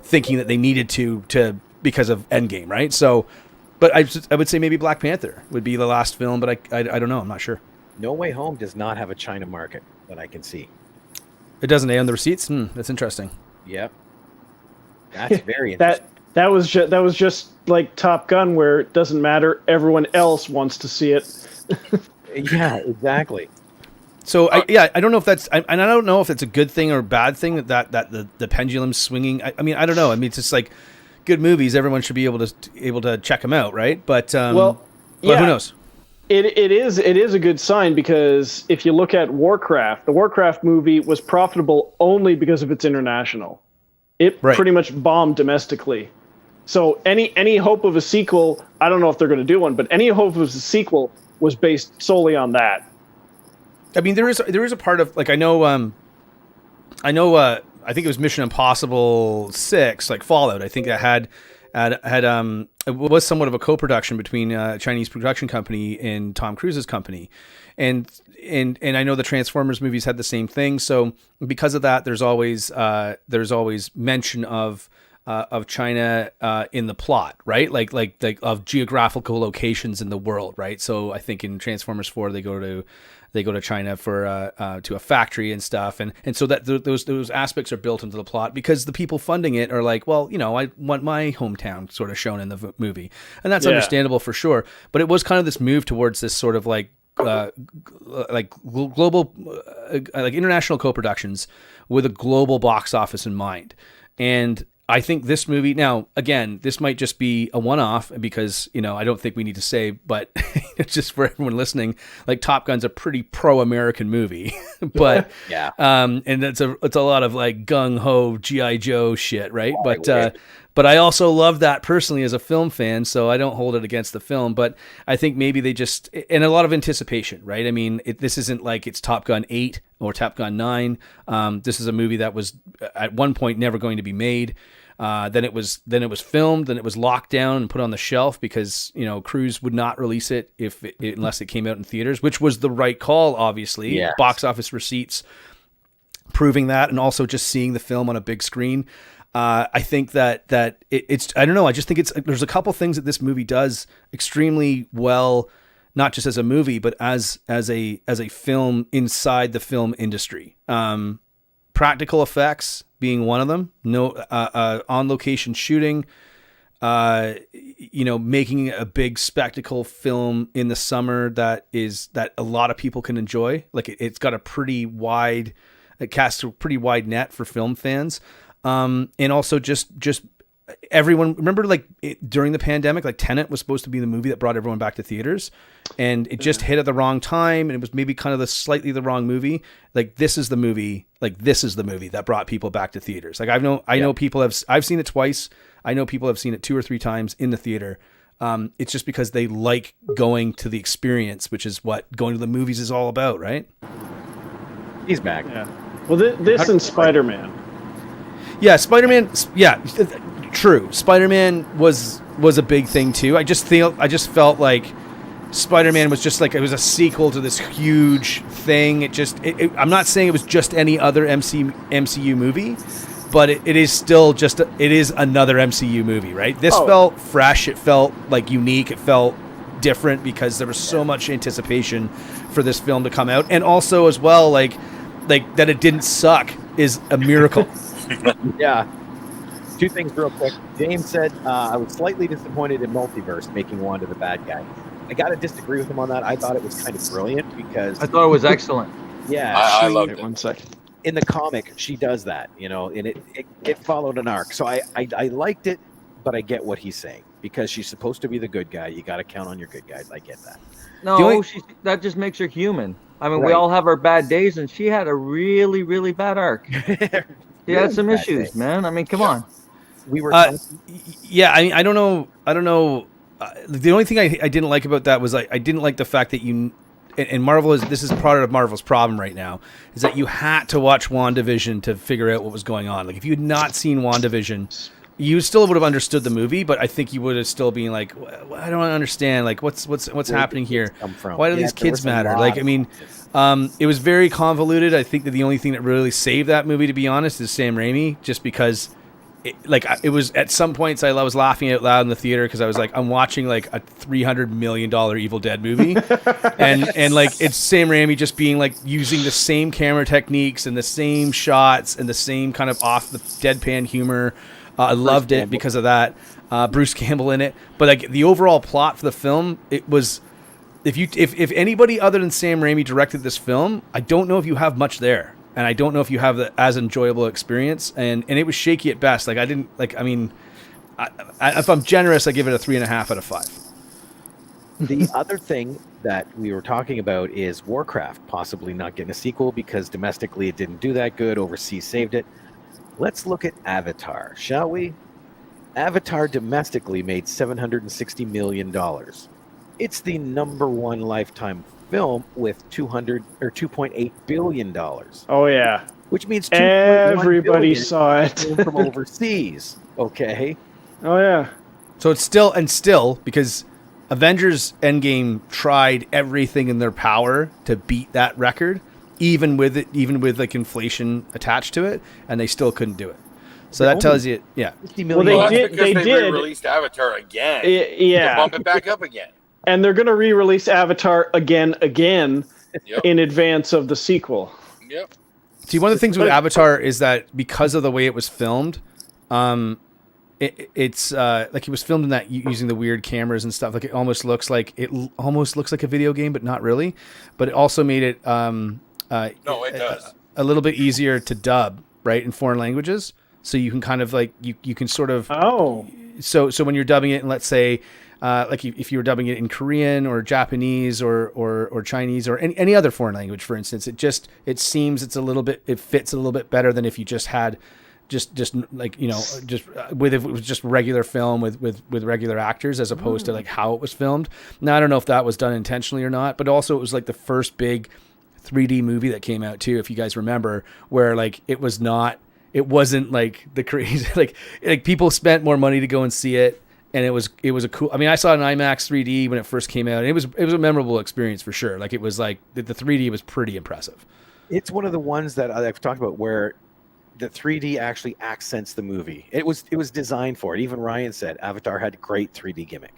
thinking that they needed to because of Endgame, right? So, but I would say maybe Black Panther would be the last film, but I don't know. I'm not sure. No Way Home does not have a China market that I can see. It doesn't, on the receipts? That's interesting. Yep. That's very interesting. That was just like Top Gun, where it doesn't matter. Everyone else wants to see it. Yeah, exactly. So I don't know if that's, and I don't know if it's a good thing or a bad thing that the pendulum's swinging. I mean, I don't know. I mean, it's just like good movies. Everyone should be able to check them out, right? But who knows? It is a good sign, because if you look at Warcraft, the Warcraft movie was profitable only because of its international. It pretty much bombed domestically. So any hope of a sequel, I don't know if they're going to do one, but any hope of a sequel was based solely on that. I mean, there is a part of, like, I think it was Mission Impossible 6, like Fallout. I think that had it was somewhat of a co-production between a Chinese production company and Tom Cruise's company, and I know the Transformers movies had the same thing. So because of that, there's always mention of China in the plot, right? Like of geographical locations in the world, right? So I think in Transformers 4 they go to China for to a factory and stuff, and so that those aspects are built into the plot because the people funding it are like, well, I want my hometown sort of shown in the movie, and that's understandable for sure. But it was kind of this move towards this sort of like global, like international co-productions with a global box office in mind, and I think this movie, now, again, this might just be a one-off because, I don't think we need to say, but it's just for everyone listening, like Top Gun's a pretty pro-American movie, but, yeah. And it's a lot of like gung-ho G.I. Joe shit, right? But I also love that personally as a film fan, so I don't hold it against the film, but I think maybe they just, and a lot of anticipation, right? I mean, this isn't like it's Top Gun 8 or Top Gun 9. This is a movie that was at one point never going to be made. Then it was filmed, then it was locked down and put on the shelf because crews would not release it unless it came out in theaters, which was the right call, obviously. Yes. Box office receipts proving that, and also just seeing the film on a big screen. I think that it's I don't know. I just think there's a couple things that this movie does extremely well, not just as a movie, but as a film inside the film industry. Practical effects being one of them. No, on location shooting. Making a big spectacle film in the summer that a lot of people can enjoy. Like it's got it casts a pretty wide net for film fans. And also just everyone, remember during the pandemic, like Tenet was supposed to be the movie that brought everyone back to theaters, and it just hit at the wrong time. And it was maybe kind of slightly the wrong movie. This is the movie that brought people back to theaters. I know people I've seen it twice. I know people have seen it 2 or 3 times in the theater. It's just because they like going to the experience, which is what going to the movies is all about. Right. He's back. Yeah. Well, this and Spider-Man. Yeah, Spider-Man. Yeah, true. Spider-Man was a big thing too. I just felt like Spider-Man was just it was a sequel to this huge thing. I'm not saying it was just any other MCU movie, but it is still it is another MCU movie, right? This felt fresh. It felt unique. It felt different because there was so much anticipation for this film to come out, and also as well like that it didn't suck is a miracle. Yeah. 2 things real quick. James said, I was slightly disappointed in Multiverse making Wanda the bad guy. I got to disagree with him on that. I thought it was kind of brilliant because... I thought it was excellent. Yeah. I loved it. 1 second. In the comic, she does that, and it followed an arc. So I liked it, but I get what he's saying. Because she's supposed to be the good guy. You got to count on your good guys. I get that. No, that just makes her human. I mean, we all have our bad days, and she had a really, really bad arc. She had some issues, man. I mean, come on. We were. Yeah, I mean, I don't know. The only thing I didn't like about that was I didn't like the fact that and Marvel this is part of Marvel's problem right now, is that you had to watch WandaVision to figure out what was going on. Like if you had not seen WandaVision, you still would have understood the movie, but I think you would have still been like, I don't understand. Like what's happening here? Why do these kids matter? Like, I mean, it was very convoluted. I think that the only thing that really saved that movie, to be honest, is Sam Raimi, just because it was at some points I was laughing out loud in the theater because I was like, I'm watching like a $300 million Evil Dead movie, and like it's Sam Raimi just being like using the same camera techniques and the same shots and the same kind of off the deadpan humor. I loved it because of that. Bruce Campbell in it, but like the overall plot for the film, it was if anybody other than Sam Raimi directed this film, I don't know if you have much there. And I don't know if you have the as enjoyable experience, and it was shaky at best. Like I didn't like. I mean, if I'm generous, I give it a 3.5 out of 5. The other thing that we were talking about is Warcraft possibly not getting a sequel because domestically it didn't do that good. Overseas saved it. Let's look at Avatar, shall we? Avatar domestically made $760 million. It's the #1 lifetime film with $2.8 billion. Oh yeah, which means everybody saw it from overseas. Okay. Oh yeah. So it's still because Avengers Endgame tried everything in their power to beat that record, even with like inflation attached to it, and they still couldn't do it. So that tells you, yeah. Well, they did released Avatar again. Yeah. To bump it back up again. And they're going to re-release Avatar again in advance of the sequel. Yep. See, one of the things with Avatar is that because of the way it was filmed, it's like it was filmed in that using the weird cameras and stuff. Like it almost looks like a video game, but not really. But it also made it no, it does a little bit easier to dub, right, in foreign languages. So you can kind of like you can sort of So when you're dubbing it, and let's say. Like if you were dubbing it in Korean or Japanese or Chinese or any other foreign language, for instance, it seems it fits a little bit better than if you just had just like just with if it was just regular film with regular actors as opposed to like how it was filmed. Now I don't know if that was done intentionally or not, but also it was like the first big 3D movie that came out too, if you guys remember, where like it was not it wasn't like the crazy like people spent more money to go and see it, and it was a cool. I mean, I saw an IMAX 3D when it first came out, and it was a memorable experience for sure. Like it was like the 3D was pretty impressive. It's one of the ones that I've talked about where the 3D actually accents the movie. It was designed for it. Even Ryan said Avatar had a great 3D gimmick.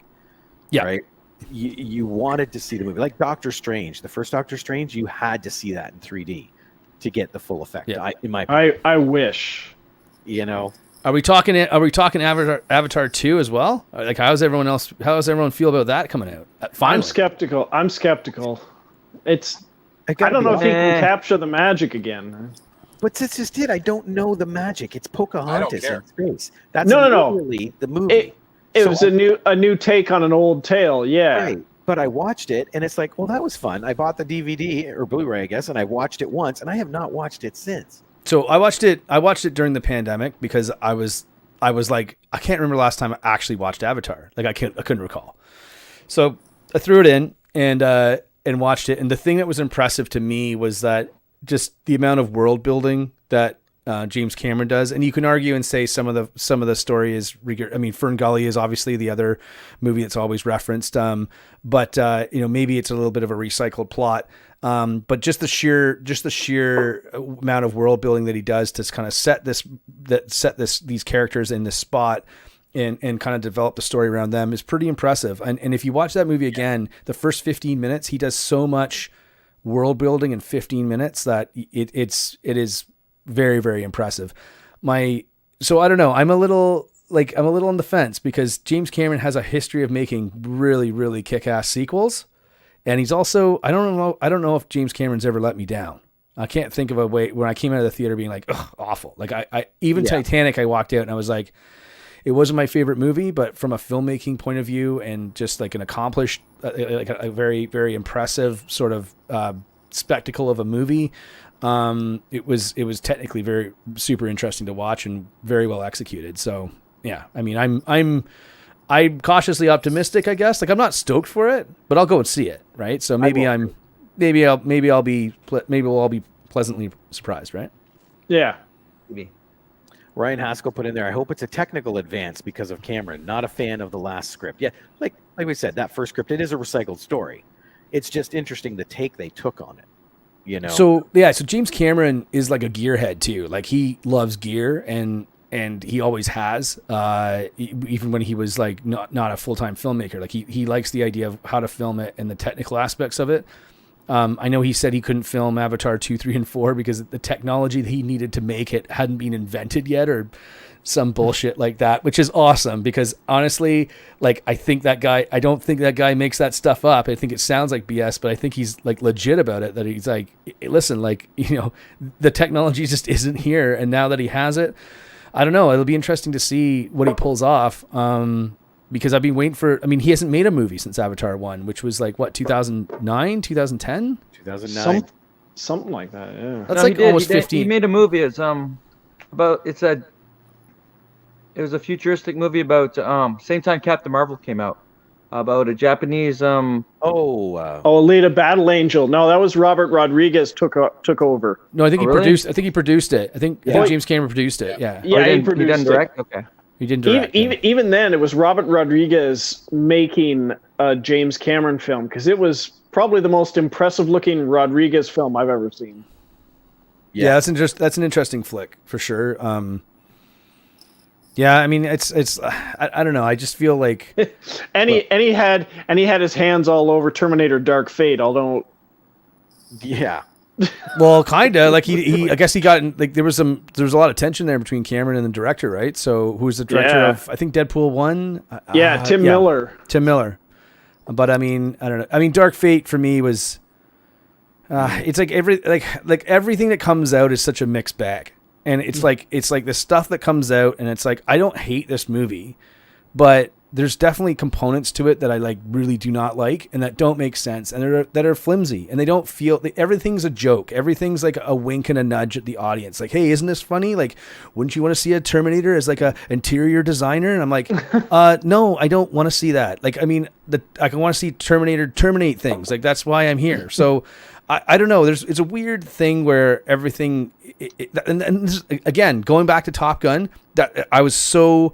Yeah. Right. You wanted to see the movie, like Doctor Strange. The first Doctor Strange, you had to see that in 3D to get the full effect. Yeah. I wish. You know. Are we talking Avatar 2 as well? Like how does everyone feel about that coming out? Finally. I'm skeptical. I don't know if he can capture the magic again. But this just it. I don't know the magic. It's Pocahontas in space. That's no. literally the movie. It was a new take on an old tale, yeah. Right. But I watched it, and it's like, well, that was fun. I bought the DVD or Blu-ray, I guess, and I watched it once, and I have not watched it since. So I watched it during the pandemic because I was like, I can't remember the last time I actually watched Avatar. Like I couldn't recall. So I threw it in and watched it. And the thing that was impressive to me was that just the amount of world building that James Cameron does. And you can argue and say some of the story is, I mean, Fern Gully is obviously the other movie that's always referenced. But maybe it's a little bit of a recycled plot. But just the sheer amount of world building that he does to kind of set these characters in this spot and kind of develop the story around them is pretty impressive. And if you watch that movie again, the first 15 minutes, he does so much world building in 15 minutes that it is very, very impressive. So I don't know. I'm a little on the fence because James Cameron has a history of making really, really kick-ass sequels. And he's also, I don't know if James Cameron's ever let me down. I can't think of a way when I came out of the theater being like, ugh, awful. Like Titanic, I walked out and I was like, it wasn't my favorite movie, but from a filmmaking point of view and just like an accomplished, like a very, very impressive sort of spectacle of a movie. It was technically very super interesting to watch and very well executed. So yeah, I mean, I'm cautiously optimistic, I guess. Like I'm not stoked for it, but I'll go and see it. Right. So maybe we'll all be pleasantly surprised. Right. Yeah. Maybe. Ryan Haskell put in there, I hope it's a technical advance because of Cameron. Not a fan of the last script. Yeah. Like we said, that first script, it is a recycled story. It's just interesting the take they took on it. You know? So James Cameron is like a gearhead too. Like he loves gear and he always has, even when he was like not a full-time filmmaker. Like he likes the idea of how to film it and the technical aspects of it. I know he said he couldn't film Avatar 2, 3, and 4 because the technology that he needed to make it hadn't been invented yet or some bullshit like that, which is awesome because honestly, like I don't think that guy makes that stuff up. I think it sounds like BS, but I think he's like legit about it, that he's like, listen, like, the technology just isn't here. And now that he has it, I don't know. It'll be interesting to see what he pulls off. Because I've been waiting he hasn't made a movie since Avatar 1, which was like, what, 2009, 2010? 2009. Something like that, yeah. That's almost 15. He made a movie. It's it was a futuristic movie about, same time Captain Marvel came out, about a Japanese, Alita Battle Angel. No, that was Robert Rodriguez took over. No, I think he produced it. I think James Cameron produced it. Yeah. Yeah, he didn't direct? Okay. He didn't direct. Even then, it was Robert Rodriguez making a James Cameron film because it was probably the most impressive-looking Rodriguez film I've ever seen. Yeah, that's an interesting flick for sure. Yeah, I mean, it's I don't know. I just feel like he had his hands all over Terminator Dark Fate, although yeah. Well, kind of like he I guess he got like there was a lot of tension there between Cameron and the director, right? So who's the director of I think Deadpool 1? Tim Miller. Tim Miller. But I mean, I don't know. I mean, Dark Fate for me was it's like everything that comes out is such a mixed bag. And it's like the stuff that comes out and it's like I don't hate this movie, but there's definitely components to it that I like really do not like and that don't make sense and that are flimsy and they don't feel everything's a joke. Everything's like a wink and a nudge at the audience. Like, hey, isn't this funny? Like, wouldn't you want to see a Terminator as like a interior designer? And I'm like, no, I don't want to see that. Like, I mean, I can want to see Terminator terminate things. Like, that's why I'm here. So I don't know. It's a weird thing where everything, and this, again, going back to Top Gun, that I was so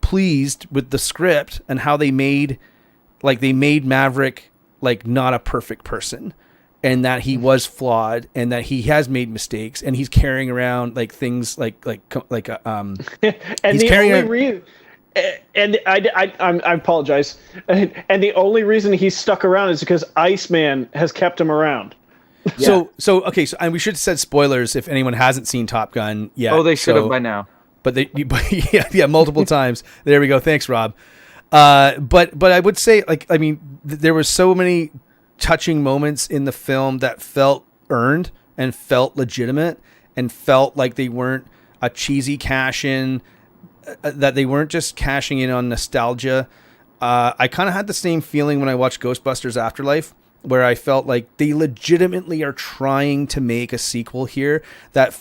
pleased with the script and how they made Maverick like not a perfect person, and that he was flawed and that he has made mistakes and he's carrying around like things like and he's the carrying only reason. And I apologize. And the only reason he's stuck around is because Iceman has kept him around. Yeah. So okay. So and we should have said spoilers if anyone hasn't seen Top Gun yet. Oh, they should have by now. But yeah, multiple times. There we go. Thanks, Rob. But I would say, like, I mean, there were so many touching moments in the film that felt earned and felt legitimate and felt like they weren't a cheesy cash in, that they weren't just cashing in on nostalgia. I kind of had the same feeling when I watched Ghostbusters Afterlife, where I felt like they legitimately are trying to make a sequel here that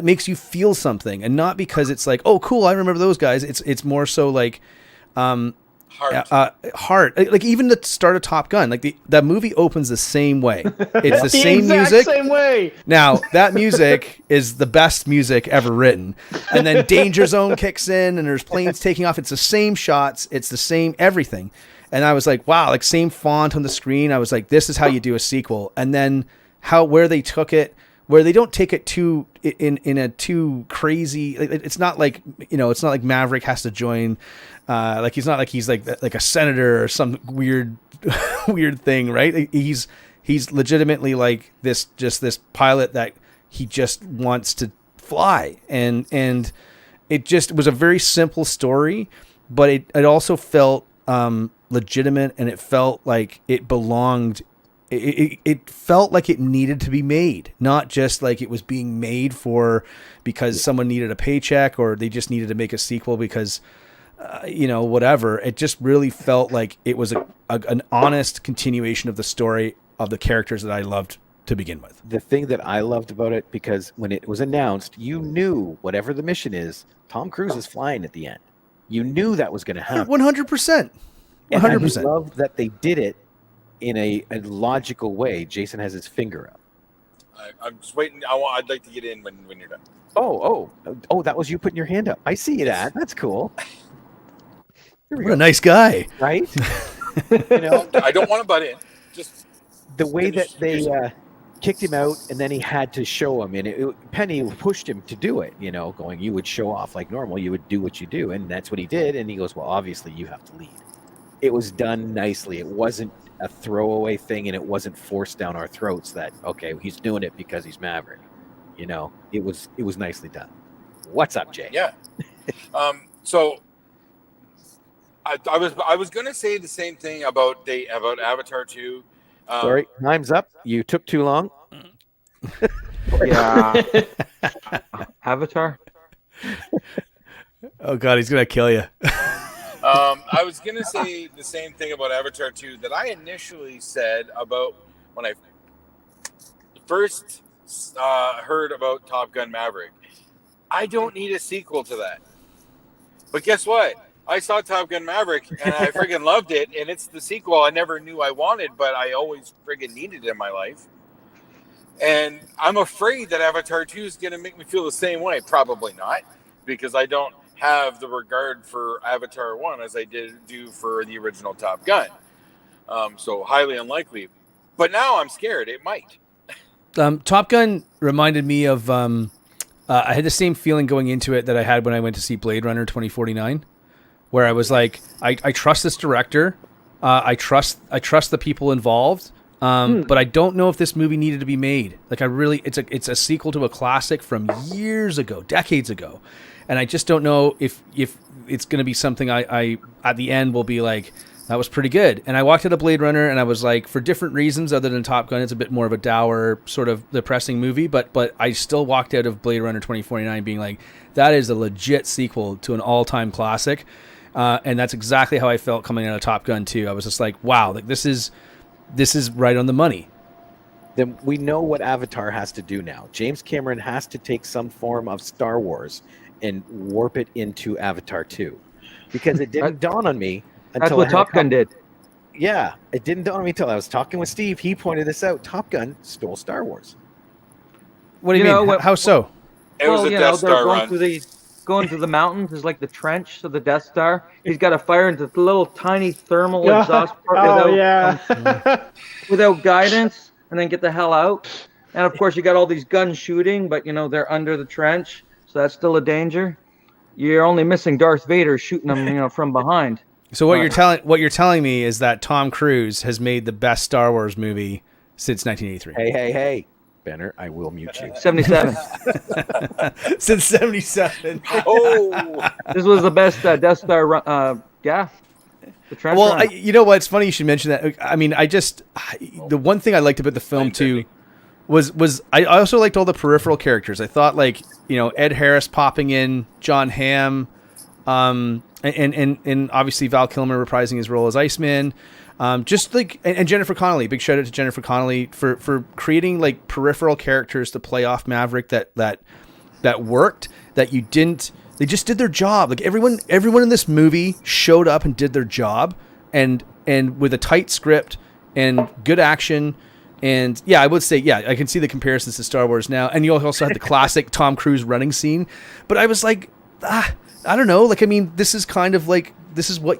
makes you feel something, and not because it's like, oh, cool, I remember those guys. It's more so like heart. Like even the start of Top Gun, like that movie opens the same way. It's the same music. Same way. Now that music is the best music ever written, and then Danger Zone kicks in, and there's planes taking off. It's the same shots. It's the same everything. And I was like, wow, like same font on the screen. I was like, this is how you do a sequel. And then where they took it, where they don't take it too in a too crazy. It's not like, it's not like Maverick has to join. Like he's not like he's like a senator or some weird thing, right? He's legitimately like this pilot that he just wants to fly, and it just was a very simple story, but it also felt legitimate, and it felt like it belonged. It felt like it needed to be made, not just like it was being made because someone needed a paycheck or they just needed to make a sequel because, whatever. It just really felt like it was an honest continuation of the story of the characters that I loved to begin with. The thing that I loved about it, because when it was announced, you knew whatever the mission is, Tom Cruise is flying at the end. You knew that was going to happen. 100%. 100%. I love that they did it in a logical way. Jason has his finger up. I'm just waiting. I'd like to get in when you're done. Oh, that was you putting your hand up. I see that. That's cool. What a nice guy. Right? I don't want to butt in. Just the way that they kicked him out, and then he had to show him. And Penny pushed him to do it, going, you would show off like normal. You would do what you do. And that's what he did. And he goes, well, obviously you have to lead. It was done nicely. It wasn't a throwaway thing, and it wasn't forced down our throats that, okay, he's doing it because he's Maverick. It was nicely done. What's up, Jay? Yeah. So I was going to say the same thing about Avatar 2. Sorry, time's up. You took too long. Yeah. Avatar. Oh God, he's gonna kill you. I was going to say the same thing about Avatar 2 that I initially said about when I first heard about Top Gun Maverick. I don't need a sequel to that. But guess what? I saw Top Gun Maverick, and I friggin' loved it, and it's the sequel I never knew I wanted, but I always friggin' needed in my life. And I'm afraid that Avatar 2 is going to make me feel the same way. Probably not, because I don't have the regard for Avatar 1 as I do for the original Top Gun. So highly unlikely. But now I'm scared. It might. Top Gun reminded me of I had the same feeling going into it that I had when I went to see Blade Runner 2049, where I was like, I trust this director. I trust the people involved. But I don't know if this movie needed to be made. Like it's a sequel to a classic from years ago, decades ago. And I just don't know if it's going to be something I at the end will be like, that was pretty good. And I walked out of Blade Runner and I was like, for different reasons other than Top Gun, it's a bit more of a dour sort of depressing movie. But I still walked out of Blade Runner 2049 being like, that is a legit sequel to an all-time classic. And that's exactly how I felt coming out of Top Gun 2. I was just like, wow, like this is right on the money. Then we know what Avatar has to do now. James Cameron has to take some form of Star Wars and warp it into Avatar 2. Because it didn't dawn on me That's until what Top Gun did. Yeah, it didn't dawn on me until I was talking with Steve. He pointed this out. Top Gun stole Star Wars. What do you mean? How so? It was a Death Star run. Going through the mountains is like the trench to the Death Star. He's got to fire into the little tiny thermal exhaust port without guidance, and then get the hell out. And of course, you got all these guns shooting, but they're under the trench, so that's still a danger. You're only missing Darth Vader shooting them, from behind. So what you're telling me is that Tom Cruise has made the best Star Wars movie since 1983. Hey, Benner, I will mute you. 77. Since 77. Oh, This was the best Death Star run. The trench Well, run. you know what? It's funny you should mention that. I mean, the one thing I liked about the film too was I also liked all the peripheral characters. I thought Ed Harris popping in, John Hamm, and obviously Val Kilmer reprising his role as Iceman. Just like and Jennifer Connelly, big shout out to Jennifer Connelly for creating like peripheral characters to play off Maverick that worked, that you didn't. They just did their job. Like everyone in this movie showed up and did their job, and with a tight script and good action. And yeah, I would say, I can see the comparisons to Star Wars now. And you also had the classic Tom Cruise running scene. But I was like, I don't know. Like, I mean, this is kind of like, this is what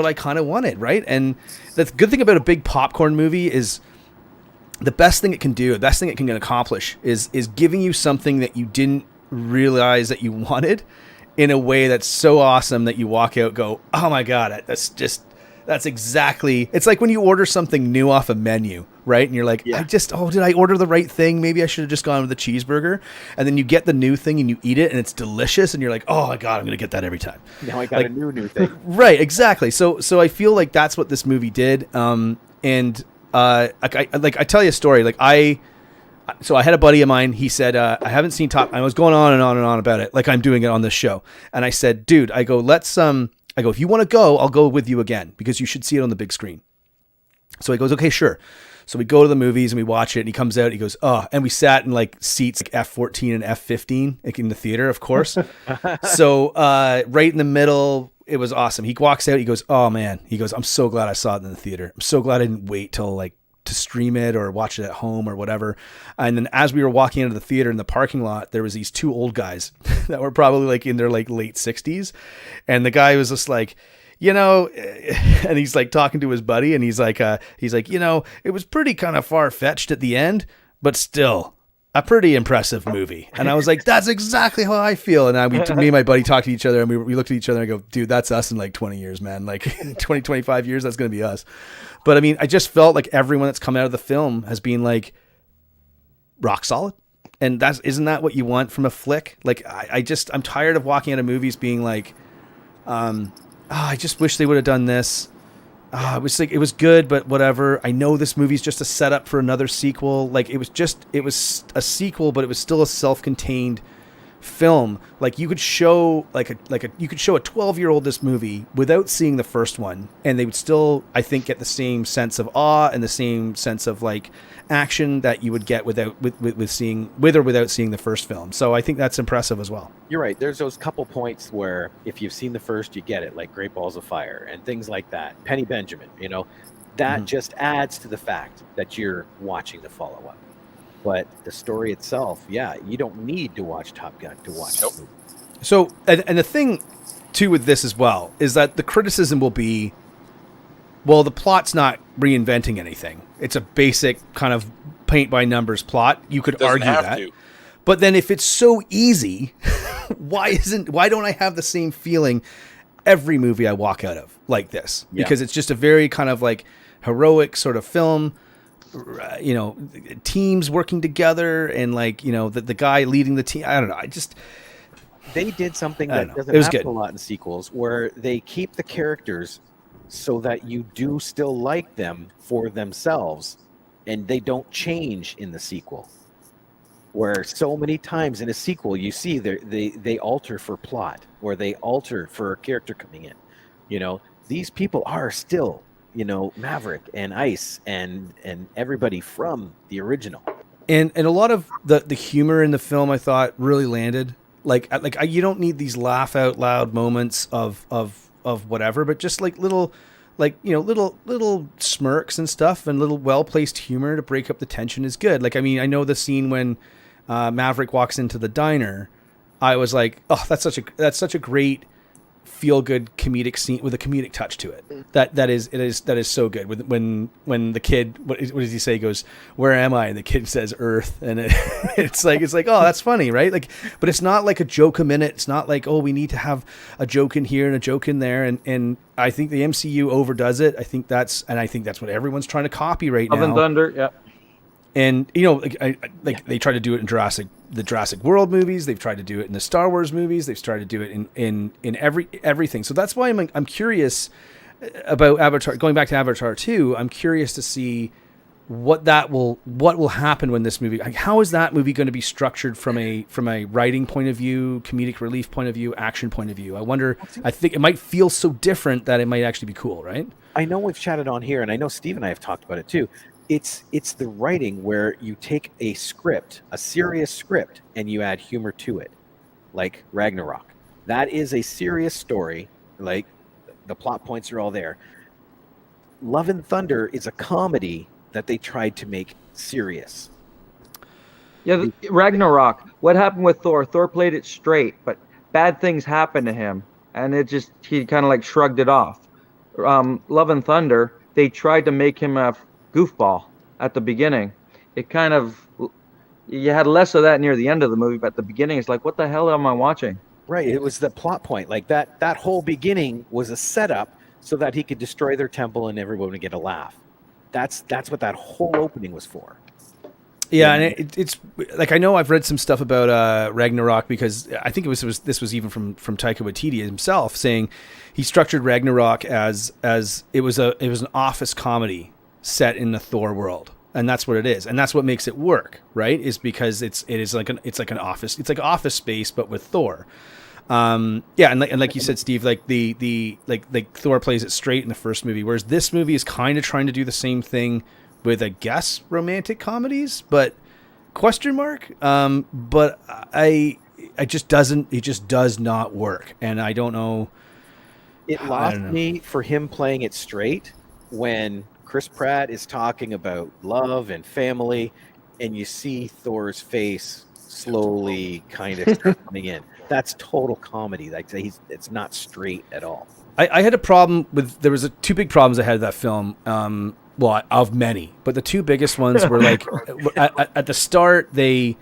I kind of wanted, right? And the good thing about a big popcorn movie is the best thing it can do, the best thing it can accomplish is giving you something that you didn't realize that you wanted in a way that's so awesome that you walk out and go, oh my God, that's exactly, it's like when you order something new off a menu, right? And you're like, did I order the right thing? Maybe I should have just gone with the cheeseburger. And then you get the new thing and you eat it and it's delicious. And you're like, oh my God, I'm going to get that every time. Now I got a new thing. Right. Exactly. So I feel like that's what this movie did. I tell you a story. So I had a buddy of mine, he said, I haven't seen I was going on and on and on about it, like I'm doing it on this show. And I said, dude, I go, if you want to go, I'll go with you again because you should see it on the big screen. So he goes, okay, sure. So we go to the movies and we watch it and he comes out, he goes, oh, and we sat in like seats like F14 and F15 like in the theater, of course. So right in the middle, it was awesome. He walks out, he goes, oh man, he goes, I'm so glad I saw it in the theater. I'm so glad I didn't wait till like to stream it or watch it at home or whatever. And then as we were walking into the theater in the parking lot, there was these two old guys that were probably like in their like late 60s. And the guy was just like, and he's like talking to his buddy and he's like, it was pretty kind of far-fetched at the end, but still a pretty impressive movie. And I was like, that's exactly how I feel. And me and my buddy talked to each other and we looked at each other and I go, dude, that's us in like 20 years, man. Like in 20, 25 years, that's going to be us. But I mean, I just felt like everyone that's come out of the film has been like rock solid. And isn't that what you want from a flick? Like, I'm tired of walking out of movies being like, I just wish they would have done this. It was good, but whatever. I know this movie's just a setup for another sequel. Like it was a sequel, but it was still a self-contained film. Like you could show you could show a 12-year-old this movie without seeing the first one, and they would still, I think, get the same sense of awe and the same sense of like action that you would get with or without seeing the first film. So I think that's impressive as well. You're right. There's those couple points where if you've seen the first, you get it, like Great Balls of Fire and things like that. Penny Benjamin, that just adds to the fact that you're watching the follow-up. But the story itself, you don't need to watch Top Gun to watch the movie. So, and the thing too with this as well is that the criticism will be, well, the plot's not reinventing anything. It's a basic kind of paint by numbers plot. You could argue that. But then if it's so easy, why don't I have the same feeling every movie I walk out of like this? Because it's just a very kind of like heroic sort of film, teams working together and like, the guy leading the team. I don't know. They did something that doesn't happen a lot in sequels where they keep the characters so that you do still like them for themselves and they don't change in the sequel. Where so many times in a sequel you see they alter for plot or they alter for a character coming in. These people are still, Maverick and Ice and everybody from the original. And a lot of the humor in the film, I thought, really landed. You don't need these laugh out loud moments of whatever, but just like little smirks and stuff, and little well placed humor to break up the tension is good. I know the scene when Maverick walks into the diner, I was like, oh, that's such a great feel good comedic scene with a comedic touch to it. That is so good. When the kid, what does he say? He goes, "Where am I?" And the kid says, "Earth." And it's like, oh, that's funny, right? But it's not like a joke a minute. It's not like, oh, we need to have a joke in here and a joke in there. And I think the MCU overdoes it. I think that's what everyone's trying to copy right now. Love and Thunder, yeah. And they try to do it in the Jurassic World movies. They've tried to do it in the Star Wars movies. They've tried to do it in everything. So that's why I'm curious about Avatar. Going back to Avatar 2, I'm curious to see what will happen when this movie. How is that movie going to be structured from a writing point of view, comedic relief point of view, action point of view? I wonder. I think it might feel so different that it might actually be cool, right? I know we've chatted on here, and I know Steve and I have talked about it too. It's the writing where you take a script, a serious script, and you add humor to it, like Ragnarok. That is a serious story. Like, the plot points are all there. Love and Thunder is a comedy that they tried to make serious. Yeah, Ragnarok. What happened with Thor? Thor played it straight, but bad things happened to him, and he kind of like shrugged it off. Love and Thunder, they tried to make him a goofball at the beginning. It kind of, you had less of that near the end of the movie, but at the beginning it's like, what the hell am I watching? Right, it was the plot point. Like that whole beginning was a setup so that he could destroy their temple and everyone would get a laugh. That's what that whole opening was for. Yeah, and it's like, I know I've read some stuff about Ragnarok, because I think this was even from Taika Waititi himself, saying he structured Ragnarok as it was an office comedy set in the Thor world, and that's what it is, and that's what makes it work, right? Is because it's like an office, it's like Office Space but with Thor. And like you said, Steve, like the Thor plays it straight in the first movie, whereas this movie is kind of trying to do the same thing with, I guess, romantic comedies, but question mark. But it just does not work, and I don't know. It lost me for him playing it straight when Chris Pratt is talking about love and family, and you see Thor's face slowly kind of start coming in. That's total comedy. Like, it's not straight at all. I had a problem with, there was two big problems I had with that film. Well, of many, but the two biggest ones were like at the start, they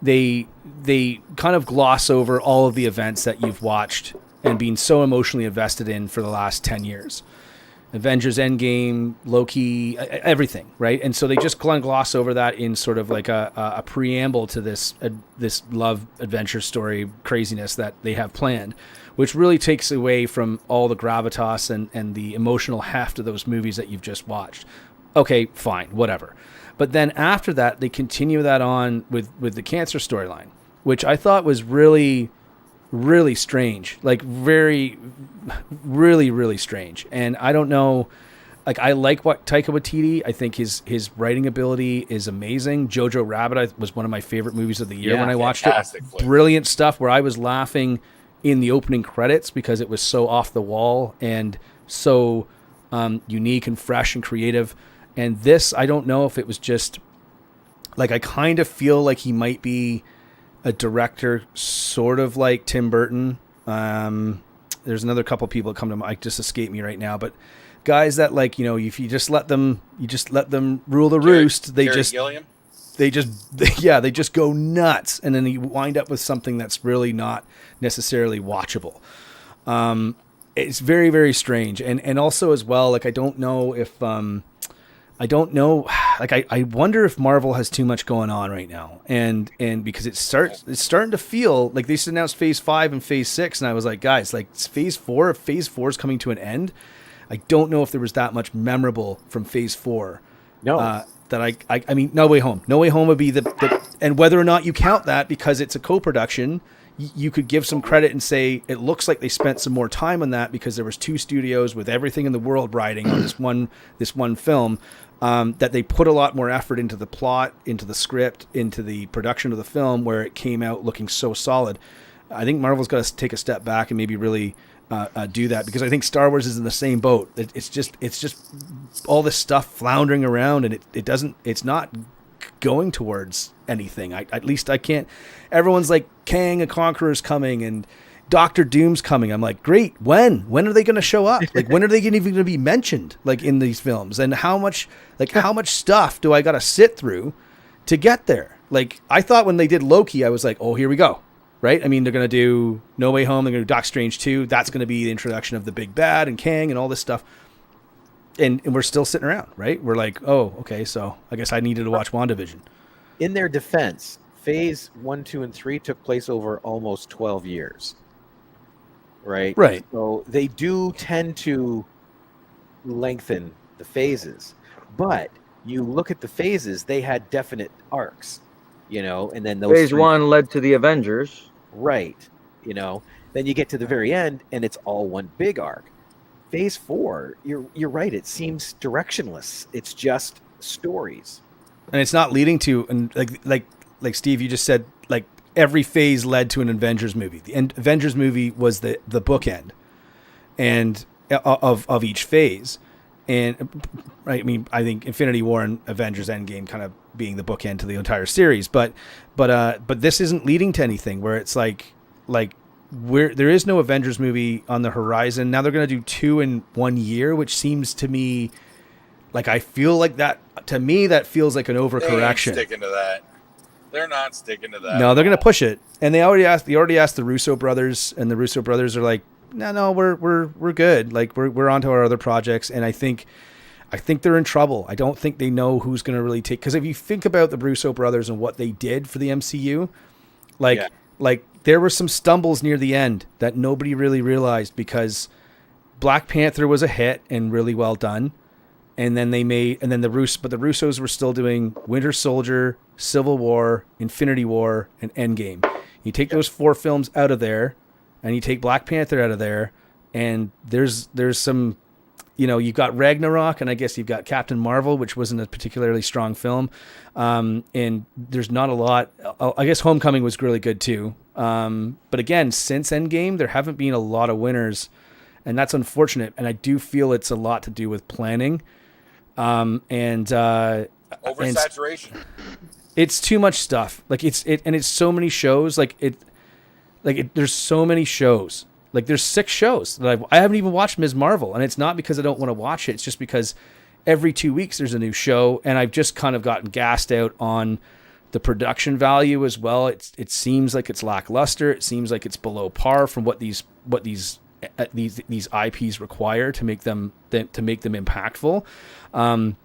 kind of gloss over all of the events that you've watched and been so emotionally invested in for the last 10 years. Avengers Endgame, Loki, everything, right? And so they just gloss over that in sort of like a preamble to this love adventure story craziness that they have planned, which really takes away from all the gravitas and the emotional heft of those movies that you've just watched. Okay, fine, whatever. But then after that, they continue that on with the cancer storyline, which I thought was really, really strange, like really, really strange. And I don't know, like, I like what Taika Waititi. I think his writing ability is amazing. Jojo Rabbit was one of my favorite movies of the year when I watched it. Flick. Brilliant stuff, where I was laughing in the opening credits because it was so off the wall and so unique and fresh and creative. And this, I don't know if it was just like, I kind of feel like he might be a director sort of like Tim Burton. There's another couple people that come to mind, just escape me right now, but guys that, like, if you just let them rule the roost, they just go nuts, and then you wind up with something that's really not necessarily watchable. It's very, very strange, and also as well, like, I don't know if I wonder if Marvel has too much going on right now, and because it's starting to feel like they just announced Phase 5 and Phase 6, and I was like, guys, like, Phase 4 is coming to an end. I don't know if there was that much memorable from Phase 4. No. That I mean, No Way Home. No Way Home would be the and whether or not you count that because it's a co-production, you could give some credit and say it looks like they spent some more time on that because there was 2 studios with everything in the world riding on this one film, that they put a lot more effort into the plot, into the script, into the production of the film, where it came out looking so solid. I think Marvel's got to take a step back and maybe really do that, because I think Star Wars is in the same boat. It's just all this stuff floundering around, and it's not going towards anything. At least I can't. Everyone's like, Kang the Conqueror's coming and Doctor Doom's coming. I'm like, great. When are they going to show up? Like, when are they even going to be mentioned, like, in these films? And how much stuff do I got to sit through to get there? Like, I thought when they did Loki, I was like, oh, here we go. Right? I mean, they're going to do No Way Home. They're going to do Doc Strange 2. That's going to be the introduction of the big bad and Kang and all this stuff. And we're still sitting around, right? We're like, oh, okay, so I guess I needed to watch WandaVision. In their defense, phase 1, 2, and 3 took place over almost 12 years. Right? Right. So they do tend to lengthen the phases. But you look at the phases, they had definite arcs, and then those phase 1 led to the Avengers. Right. Then you get to the very end and it's all one big arc. Phase 4, you're right. It seems directionless. It's just stories, and it's not leading to, and like Steve, you just said, like, every phase led to an Avengers movie. The Avengers movie was the bookend, and of each phase. And right, I mean, I think Infinity War and Avengers Endgame kind of being the bookend to the entire series, but this isn't leading to anything where it's like. There is no Avengers movie on the horizon. Now they're going to do 2 in 1 year, which seems to me like, I feel like that, to me, that feels like an overcorrection. They ain't sticking to that. They're not sticking to that. No, they're going to push it. And they already asked the Russo brothers, and the Russo brothers are like, no, we're good. Like, we're on to our other projects. And I think they're in trouble. I don't think they know who's going to really take, because if you think about the Russo brothers and what they did for the MCU, like there were some stumbles near the end that nobody really realized, because Black Panther was a hit and really well done. And then the Russos were still doing Winter Soldier, Civil War, Infinity War, and Endgame. You take those 4 films out of there, and you take Black Panther out of there, and there's some, you've got Ragnarok, and I guess you've got Captain Marvel, which wasn't a particularly strong film. And there's not a lot. I guess Homecoming was really good too. But again, since Endgame, there haven't been a lot of winners, and that's unfortunate. And I do feel it's a lot to do with planning. And oversaturation. It's too much stuff. Like it's so many shows. There's so many shows. Like, there's 6 shows that I haven't even watched Ms. Marvel, and it's not because I don't want to watch it. It's just because every 2 weeks there's a new show, and I've just kind of gotten gassed out on the production value as well. It seems like it's lackluster. It seems like it's below par from what these IPs require to make them impactful. I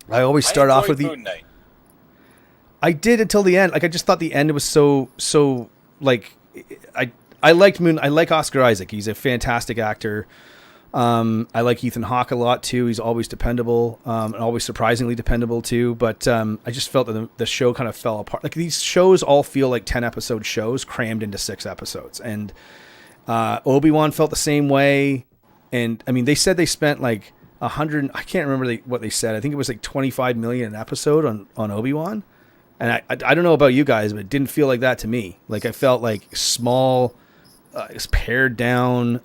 always start off with Moon Knight. I did until the end. Like, I just thought the end was so like, I like Oscar Isaac. He's a fantastic actor. I like Ethan Hawke a lot too. He's always dependable, and always surprisingly dependable too. But I just felt that the show kind of fell apart. Like, these shows all feel like 10-episode shows crammed into 6 episodes. And Obi-Wan felt the same way. And I mean, they said they spent like 100. I can't remember what they said. I think it was like $25 million an episode on Obi-Wan. And I don't know about you guys, but it didn't feel like that to me. Like, I felt like small. It's pared down.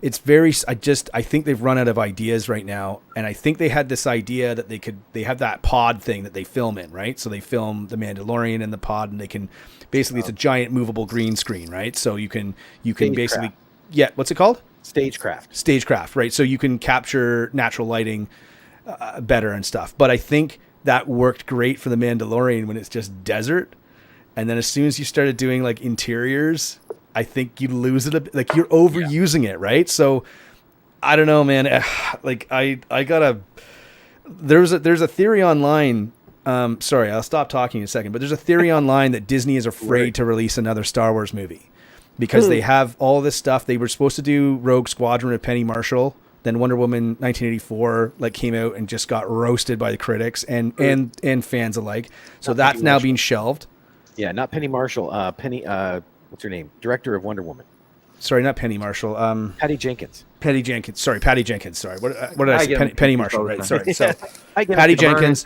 It's very. I think they've run out of ideas right now, and I think they had this idea that they have that pod thing that they film in, right? So they film the Mandalorian in the pod, and they can basically, it's a giant movable green screen, right? So you can basically, yeah. What's it called? Stagecraft, right? So you can capture natural lighting better and stuff. But I think that worked great for the Mandalorian when it's just desert, and then as soon as you started doing like interiors, I think you lose it a bit. Like, you're overusing it, right? So I don't know, man. Like, there's a theory online. Sorry, I'll stop talking in a second, but there's a theory online that Disney is afraid to release another Star Wars movie because they have all this stuff. They were supposed to do Rogue Squadron with Penny Marshall. Then Wonder Woman 1984 came out and just got roasted by the critics and fans alike. So that's now being shelved. Yeah, not Penny Marshall. what's her name? Director of Wonder Woman. Sorry, not Penny Marshall. Patty Jenkins. Patty Jenkins. Sorry, Patty Jenkins. Sorry. What did I say? Penny Marshall. Right. Sorry. So Patty Jenkins.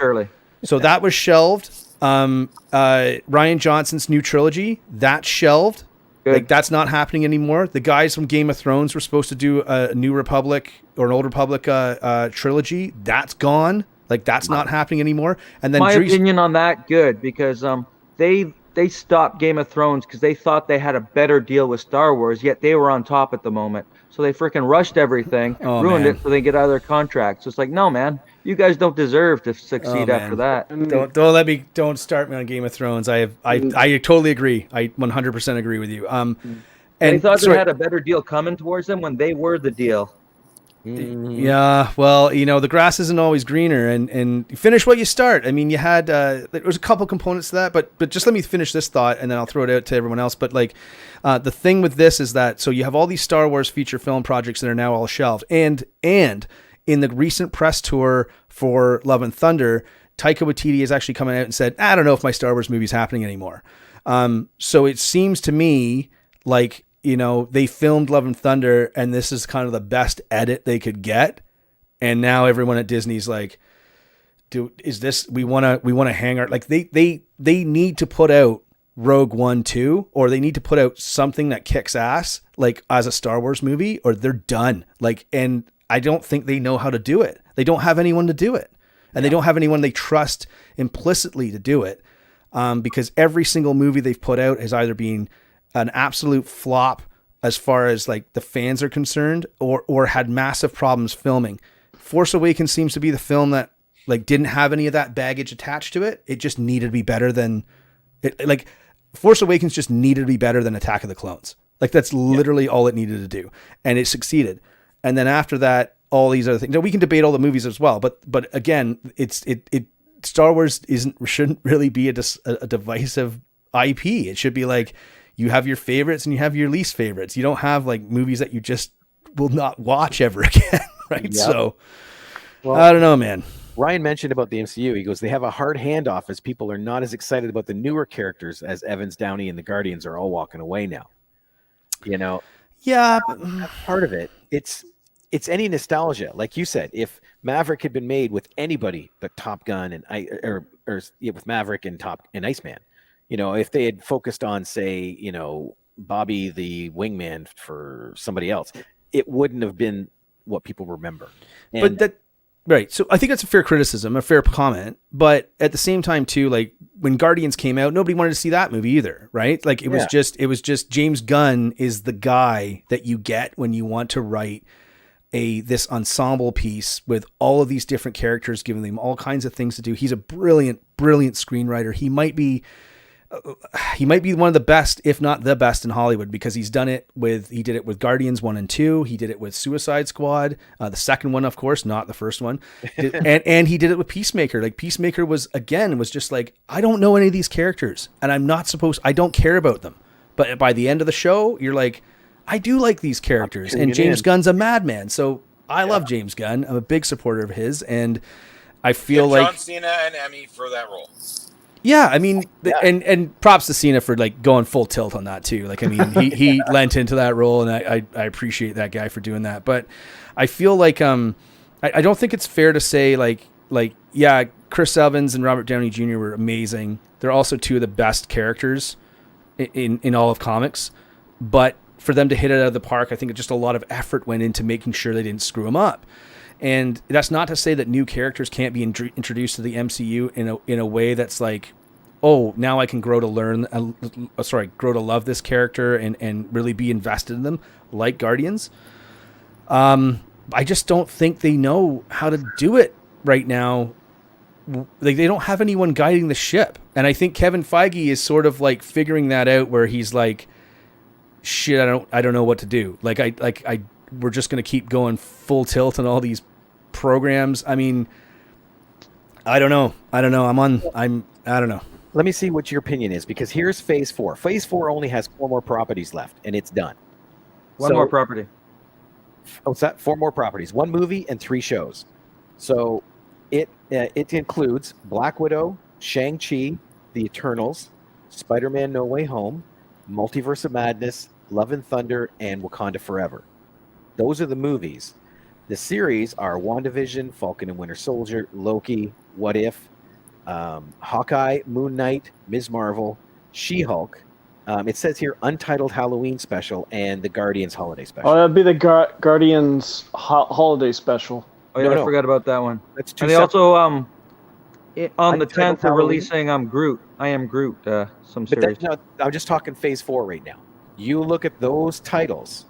So that was shelved. Ryan Johnson's new trilogy, that's shelved. Good. Like that's not happening anymore. The guys from Game of Thrones were supposed to do a New Republic or an Old Republic trilogy. That's gone. Like that's not happening anymore. And then my opinion on that, good, because they stopped Game of Thrones because they thought they had a better deal with Star Wars, yet they were on top at the moment. So they freaking rushed everything, ruined it so they get out of their contract. So it's like, no, man, you guys don't deserve to succeed after that. Don't start me on Game of Thrones. I totally agree. I 100% agree with you. And they thought they had a better deal coming towards them when they were the deal. Yeah, well, the grass isn't always greener, and you finish what you start. I mean, you had there was a couple components to that, but just let me finish this thought, and then I'll throw it out to everyone else. But like, the thing with this is that so you have all these Star Wars feature film projects that are now all shelved, and in the recent press tour for Love and Thunder, Taika Waititi is actually coming out and said, I don't know if my Star Wars movie's happening anymore. So it seems to me like, they filmed Love and Thunder and this is kind of the best edit they could get. And now everyone at Disney's like, we want to hang our, like they need to put out Rogue One 2, or they need to put out something that kicks ass, like as a Star Wars movie, or they're done. Like, and I don't think they know how to do it. They don't have anyone to do it. And they don't have anyone they trust implicitly to do it. Because every single movie they've put out has either been an absolute flop as far as like the fans are concerned, or had massive problems filming. Force Awakens seems to be the film that like didn't have any of that baggage attached to it. It just needed to be better than it. Like Force Awakens just needed to be better than Attack of the Clones. Like that's literally all it needed to do. And it succeeded. And then after that, all these other things. Now, we can debate all the movies as well, but again, Star Wars shouldn't really be a divisive IP. It should be like you have your favorites and you have your least favorites. You don't have like movies that you just will not watch ever again, right? Yep. So, well, I don't know, man. Ryan mentioned about the MCU. He goes, they have a hard handoff as people are not as excited about the newer characters as Evans, Downey, and the Guardians are all walking away now. Yeah, that's part of it. It's any nostalgia, like you said. If Maverick had been made with anybody but Top Gun and with Maverick and Iceman, if they had focused on, say, Bobby the wingman for somebody else, it wouldn't have been what people remember. Right. So I think that's a fair criticism, a fair comment. But at the same time, too, like when Guardians came out, nobody wanted to see that movie either, right? Like it was just James Gunn is the guy that you get when you want to write this ensemble piece with all of these different characters, giving them all kinds of things to do. He's a brilliant, brilliant screenwriter. He might be one of the best, if not the best, in Hollywood, because he did it with Guardians 1 and 2. He did it with Suicide Squad, the second one, of course, not the first one. And he did it with Peacemaker. Like Peacemaker was just like, I don't know any of these characters and I don't care about them. But by the end of the show, you're like, I do like these characters, and James Gunn's a madman. So I love James Gunn. I'm a big supporter of his, and I feel like John Cena and Emmy for that role. Yeah, I mean, and props to Cena for like going full tilt on that too. Like, I mean, he lent into that role, and I appreciate that guy for doing that. But I feel like I don't think it's fair to say like yeah, Chris Evans and Robert Downey Jr. were amazing. They're also two of the best characters in all of comics, but for them to hit it out of the park, I think just a lot of effort went into making sure they didn't screw them up. And that's not to say that new characters can't be introduced to the MCU in a way that's like, oh, now I can grow to love this character and really be invested in them, like Guardians. I just don't think they know how to do it right now. Like they don't have anyone guiding the ship, and I think Kevin Feige is sort of like figuring that out, where he's like, shit, I don't know what to do. We're just going to keep going full tilt on all these programs. I mean, I don't know. I don't know. Let me see what your opinion is, because here's Phase 4. Phase 4 only has 4 more properties left, and it's done. One more property. What's that? 4 more properties. 1 movie and 3 shows. So it includes Black Widow, Shang-Chi, The Eternals, Spider-Man No Way Home, Multiverse of Madness, Love and Thunder, and Wakanda Forever. Those are the movies. The series are WandaVision, Falcon and Winter Soldier, Loki, What If, Hawkeye, Moon Knight, Ms. Marvel, She-Hulk. It says here Untitled Halloween Special and the Guardians Holiday Special. Oh, that'd be the Guardians Holiday Special. Oh yeah, I forgot about that one. That's two and they also on the Untitled 10th they're Halloween. releasing Groot. I Am Groot. Some But series. no, I'm just talking Phase 4 right now. You look at those titles.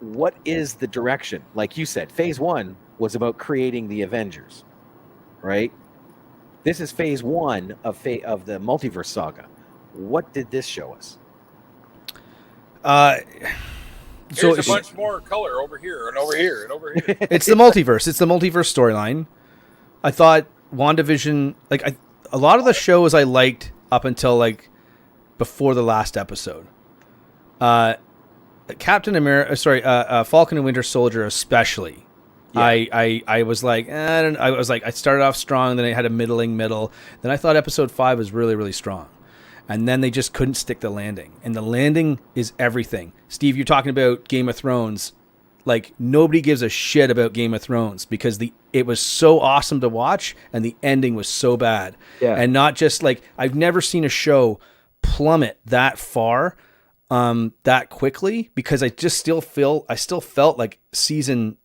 What is the direction? Like you said, Phase 1 was about creating the Avengers, right? This is Phase 1 of the multiverse saga. What did this show us? There's a bunch more color over here and over here and over here. It's the multiverse. It's the multiverse storyline. I thought WandaVision, a lot of the shows I liked up until before the last episode. Captain America, Falcon and Winter Soldier especially. Yeah. I was like, I started off strong, then I had a middling middle. Then I thought episode 5 was really, really strong. And then they just couldn't stick the landing. And the landing is everything. Steve, you're talking about Game of Thrones. Nobody gives a shit about Game of Thrones because it was so awesome to watch and the ending was so bad. Yeah. And not just I've never seen a show plummet that far that quickly, because I still felt like season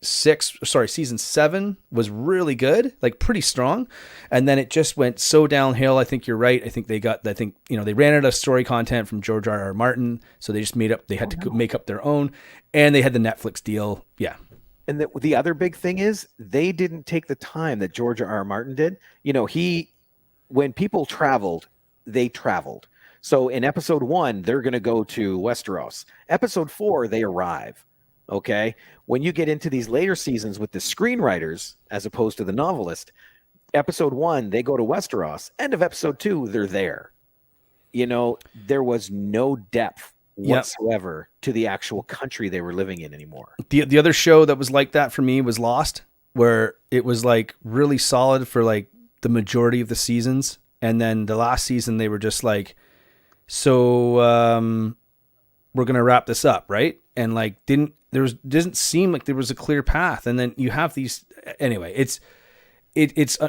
7 was really good, pretty strong, and then it just went so downhill. I think you're right. I think they ran out of story content from George R.R. Martin, so they just had to make up their own, and they had the Netflix deal. Yeah. And the other big thing is they didn't take the time that George R.R. Martin did. When people traveled, they traveled. So in episode 1, they're going to go to Westeros. Episode 4, they arrive. Okay. When you get into these later seasons with the screenwriters, as opposed to the novelist, episode 1, they go to Westeros. End of episode 2, they're there. There was no depth whatsoever to the actual country they were living in anymore. The other show that was like that for me was Lost, where it was really solid for the majority of the seasons. And then the last season, they were just so we're going to wrap this up. Right. And didn't seem like there was a clear path. And then you have these, anyway, it's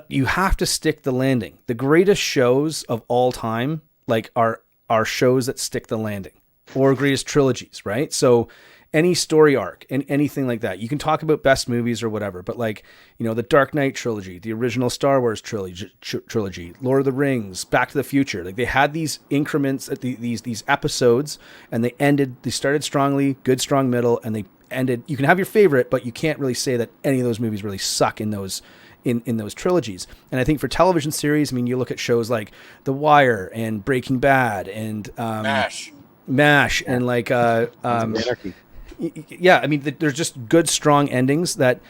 you have to stick the landing. The greatest shows of all time, are shows that stick the landing, or greatest trilogies. Right. So any story arc and anything like that, you can talk about best movies or whatever, but the Dark Knight trilogy, the original Star Wars trilogy, Lord of the Rings, Back to the Future, they had these increments, these episodes, and they started strongly, good, strong middle, and they ended. You can have your favorite, but you can't really say that any of those movies really suck in those trilogies. And I think for television series, you look at shows like The Wire and Breaking Bad and MASH and Anarchy. Yeah, there's just good, strong endings that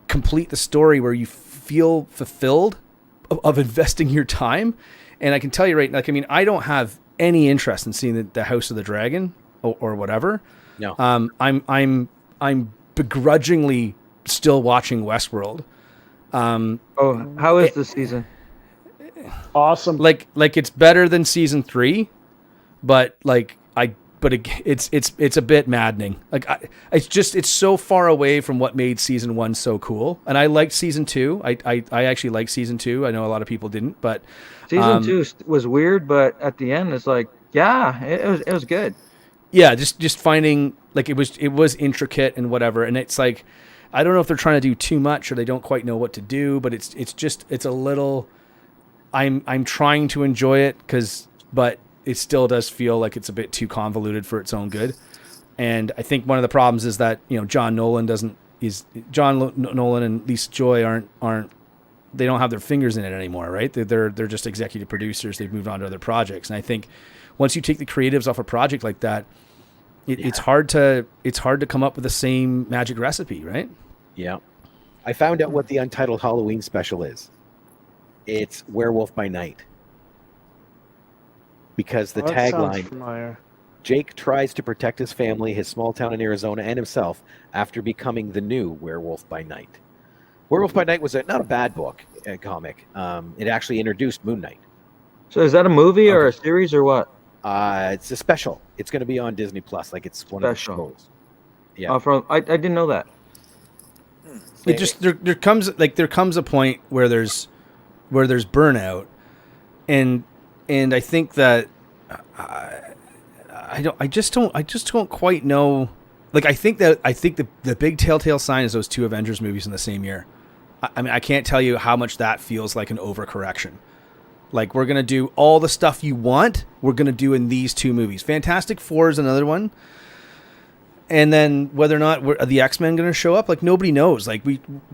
complete the story where you feel fulfilled of investing your time. And I can tell you right, I don't have any interest in seeing the House of the Dragon or whatever. No. I'm begrudgingly still watching Westworld. How is this season? Awesome. It's better than season 3, but it's a bit maddening. It's so far away from what made season 1 so cool. And I liked season 2. I actually liked season 2. I know a lot of people didn't, but season 2 was weird. But at the end, it's it was good. Yeah, just finding it was intricate and whatever. And it's I don't know if they're trying to do too much or they don't quite know what to do. But it's a little. I'm trying to enjoy it but it still does feel like it's a bit too convoluted for its own good. And I think one of the problems is that, John Nolan and Lisa Joy aren't they don't have their fingers in it anymore, right? They're just executive producers. They've moved on to other projects. And I think once you take the creatives off a project like that, it's hard to come up with the same magic recipe, right? Yeah. I found out what the Untitled Halloween special is. It's Werewolf by Night. Because the tagline, Jake tries to protect his family, his small town in Arizona, and himself after becoming the new Werewolf by Night. Werewolf by Night was not a bad book, a comic. It actually introduced Moon Knight. So is that a movie or a series or what? It's a special. It's going to be on Disney Plus. Like it's one Special. of the shows. Yeah. I didn't know that. It just there comes a point where there's burnout, and I think that I just don't quite know. Like I think the big telltale sign is those two Avengers movies in the same year. I mean, I can't tell you how much that feels like an overcorrection. Like we're gonna do all the stuff you want. We're gonna do in these two movies. Fantastic Four is another one. And then whether or not are the X-Men going to show up, like nobody knows. Like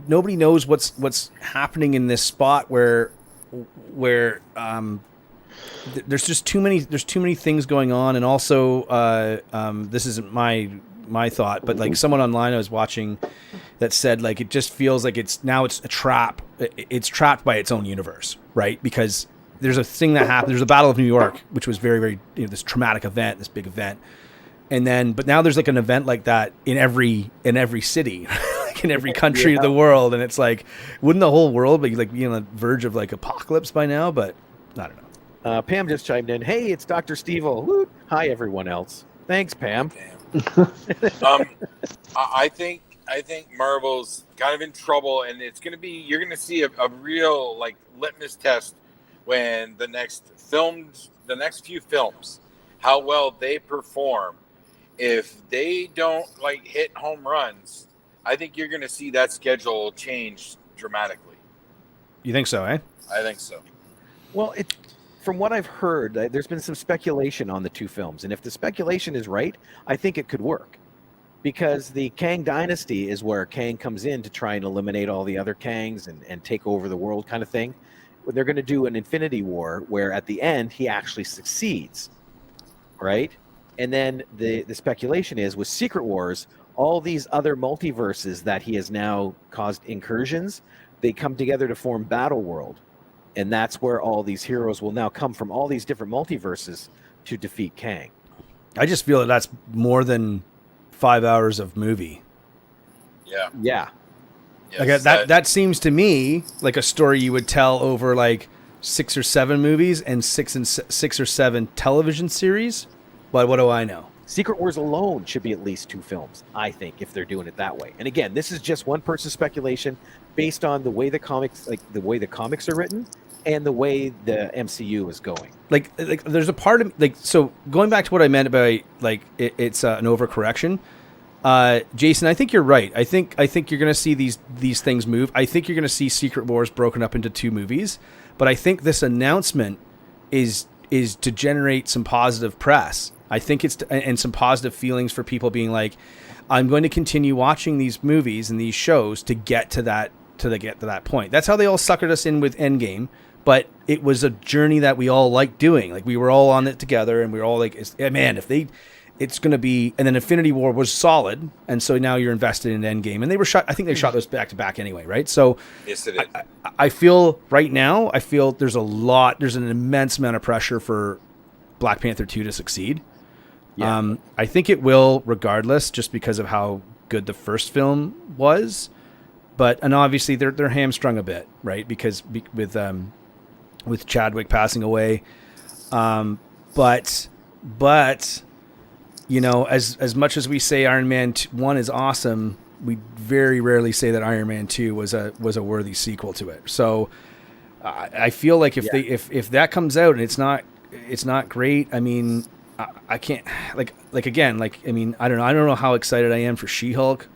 nobody knows what's happening in this spot where there's just too many things going on. And also, this isn't my thought, but like someone online I was watching that said like it just feels like it's a trap. It's trapped by its own universe, right? Because there's a thing that happened. There's a Battle of New York, which was very, very this traumatic event, this big event. And then, but now there's like an event like that in every city, like in every country of the world. And it's like, wouldn't the whole world be like on the verge of like apocalypse by now? But I don't know. Pam just chimed in. Hey, it's Dr. Steve-O. Woo. Hi, everyone else. Thanks, Pam. I think Marvel's kind of in trouble, and it's going to be, you're going to see a real like litmus test when the next few films, how well they perform. If they don't like hit home runs, I think you're going to see that schedule change dramatically. You think so, eh? I think so. Well, from what I've heard, there's been some speculation on the two films. And if the speculation is right, I think it could work. Because the Kang Dynasty is where Kang comes in to try and eliminate all the other Kangs and take over the world kind of thing. They're going to do an Infinity War where at the end he actually succeeds, right? And then the speculation is with Secret Wars, all these other multiverses that he has now caused incursions, they come together to form Battle World. And that's where all these heroes will now come from all these different multiverses to defeat Kang. I just feel that's more than 5 hours of movie. Yeah. Yeah. Yes, like that seems to me like a story you would tell over like 6 or 7 movies and 6 or 7 television series. But what do I know? Secret Wars alone should be at least 2 films, I think, if they're doing it that way. And again, this is just one person's speculation based on the way the comics are written and the way the MCU is going. Like there's a part of like, so going back to what I meant about like it's an overcorrection. Jason, I think you're right. I think you're going to see these things move. I think you're going to see Secret Wars broken up into 2 movies. But I think this announcement is to generate some positive press. I think and some positive feelings for people being like, I'm going to continue watching these movies and these shows to get to that point. That's how they all suckered us in with Endgame. But it was a journey that we all liked doing. Like we were all on it together, and we were all like, man, it's going to be. And then Infinity War was solid, and so now you're invested in Endgame. And they were shot. I think they shot those back to back anyway, right? So yes, it is. I feel right now. I feel there's an immense amount of pressure for Black Panther 2 to succeed. Yeah. I think it will, regardless, just because of how good the first film was. And obviously they're hamstrung a bit, right? Because with Chadwick passing away, but you know, as much as we say Iron Man 1 is awesome, we very rarely say that Iron Man 2 was a worthy sequel to it. So I feel like if that comes out and it's not great, I mean, I can't again, I mean, I don't know how excited I am for She-Hulk,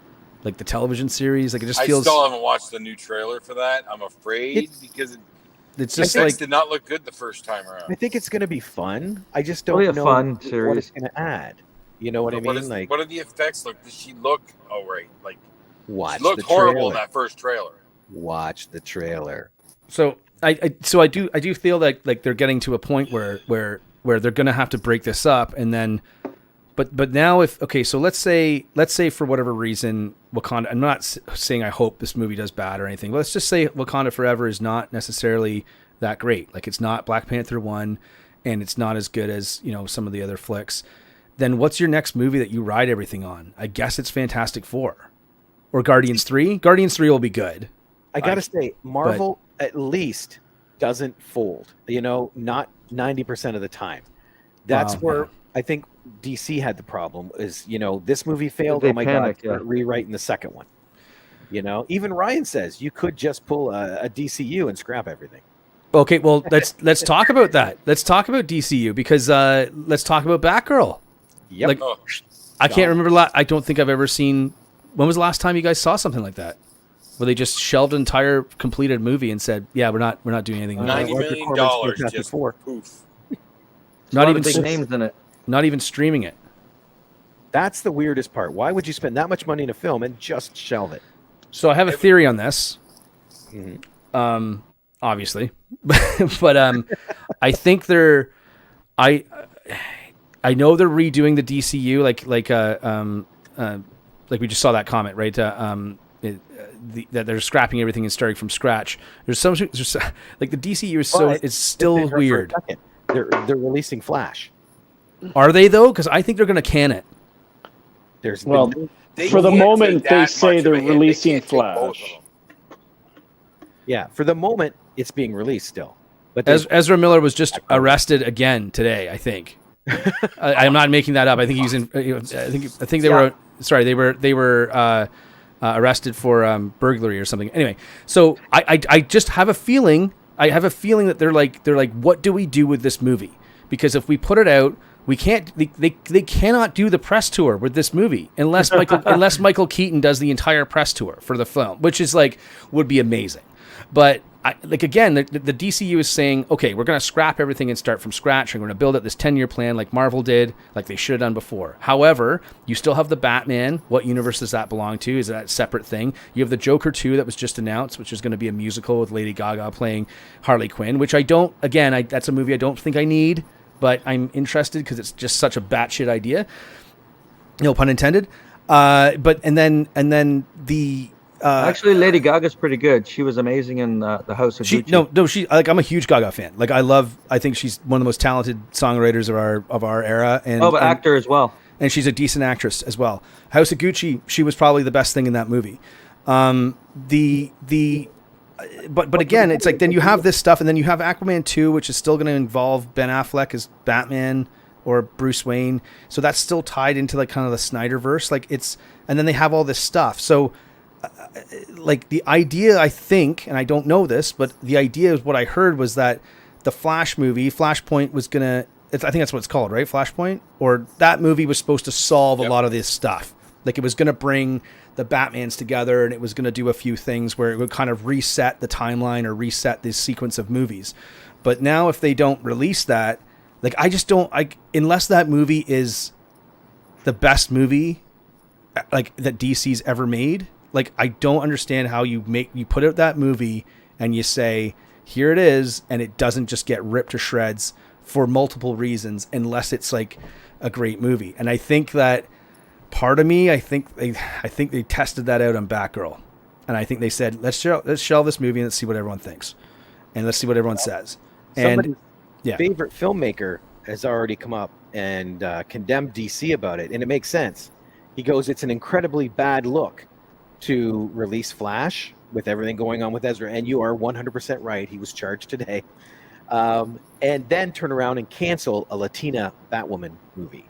like the television series. Like it just feels. I still haven't watched the new trailer for that. I'm afraid because it's just like did not look good the first time around. I think it's going to be fun. I just don't know fun series. What it's going to add. You know what I mean? What are the effects? Like, does she look? Oh, right. Like, watch. She looked horrible in that first trailer. Watch the trailer. So I do feel like they're getting to a point where they're going to have to break this up, and then, but now so let's say for whatever reason Wakanda. I'm not saying I hope this movie does bad or anything, but let's just say Wakanda Forever is not necessarily that great. Like it's not Black Panther 1, and it's not as good as some of the other flicks. Then what's your next movie that you ride everything on? I guess it's Fantastic Four or Guardians 3. Guardians 3 will be good. I got to say, Marvel at least doesn't fold, not 90% of the time. That's Wow, where yeah. I think DC had the problem is, this movie failed. They Oh my panicked, God, start rewriting the second one. Even Ryan says you could just pull a DCU and scrap everything. Okay, well, let's talk about that. Let's talk about DCU because let's talk about Batgirl. Yep. Like, Oh, I can't remember. I don't think I've ever seen. When was the last time you guys saw something like that? Where they just shelved an entire completed movie and said, "Yeah, we're not doing anything." with it." $90 million Corbin's just Fantastic Four. poof. Not even big names in it. Not even streaming it. That's the weirdest part. Why would you spend that much money in a film and just shelve it? So I have a theory on this. Mhm. Obviously, but I think they're. I know they're redoing the DCU like we just saw that comment, right? That they're scrapping everything and starting from scratch. There's like the DCU is so it's still weird. They're releasing Flash. Are they though? Because I think they're going to can it. There's Well, They for the can't moment, take they that say much they're of a hit. They releasing can't take both of Flash. them. yeah, for the moment it's being released still. But Ezra Miller was just arrested again today. I think. I'm not making that up. I think he's in. I think they were. Sorry, they were arrested for burglary or something. Anyway, so I just have a feeling. I have a feeling that they're like, what do we do with this movie? Because if we put it out, we can't. They cannot do the press tour with this movie unless Michael Keaton does the entire press tour for the film, which is would be amazing. But again, the DCU is saying, okay, we're going to scrap everything and start from scratch. And we're going to build up this 10-year plan like Marvel did, like they should have done before. However, you still have the Batman. What universe does that belong to? Is that a separate thing? You have the Joker 2 that was just announced, which is going to be a musical with Lady Gaga playing Harley Quinn, which that's a movie I don't think I need, but I'm interested because it's just such a batshit idea. No pun intended. And then the... Actually, Lady Gaga's pretty good. She was amazing in the House of Gucci. I'm a huge Gaga fan. I think she's one of the most talented songwriters of our era, and actor as well. And she's a decent actress as well. House of Gucci, she was probably the best thing in that movie. But again, it's like then you have this stuff, and then you have Aquaman 2, which is still going to involve Ben Affleck as Batman or Bruce Wayne. So that's still tied into kind of the Snyderverse. And then they have all this stuff. So. The idea, I think, and I don't know this, but the idea is what I heard was that the Flash movie, Flashpoint, was I think that's what it's called, right? Flashpoint? Or that movie was supposed to solve a lot of this stuff. It was going to bring the Batmans together, and it was going to do a few things where it would kind of reset the timeline or reset this sequence of movies. But now if they don't release that, I just don't, unless that movie is the best movie that DC's ever made, I don't understand how you put out that movie and you say, here it is, and it doesn't just get ripped to shreds for multiple reasons unless it's a great movie. And I think that part of me, I think they tested that out on Batgirl. And I think they said, let's shelve this movie and let's see what everyone thinks. And let's see what everyone says. Somebody's favorite filmmaker has already come up and condemned DC about it. And it makes sense. He goes, it's an incredibly bad look to release Flash with everything going on with Ezra, and you are 100% right. He was charged today, and then turn around and cancel a Latina Batwoman movie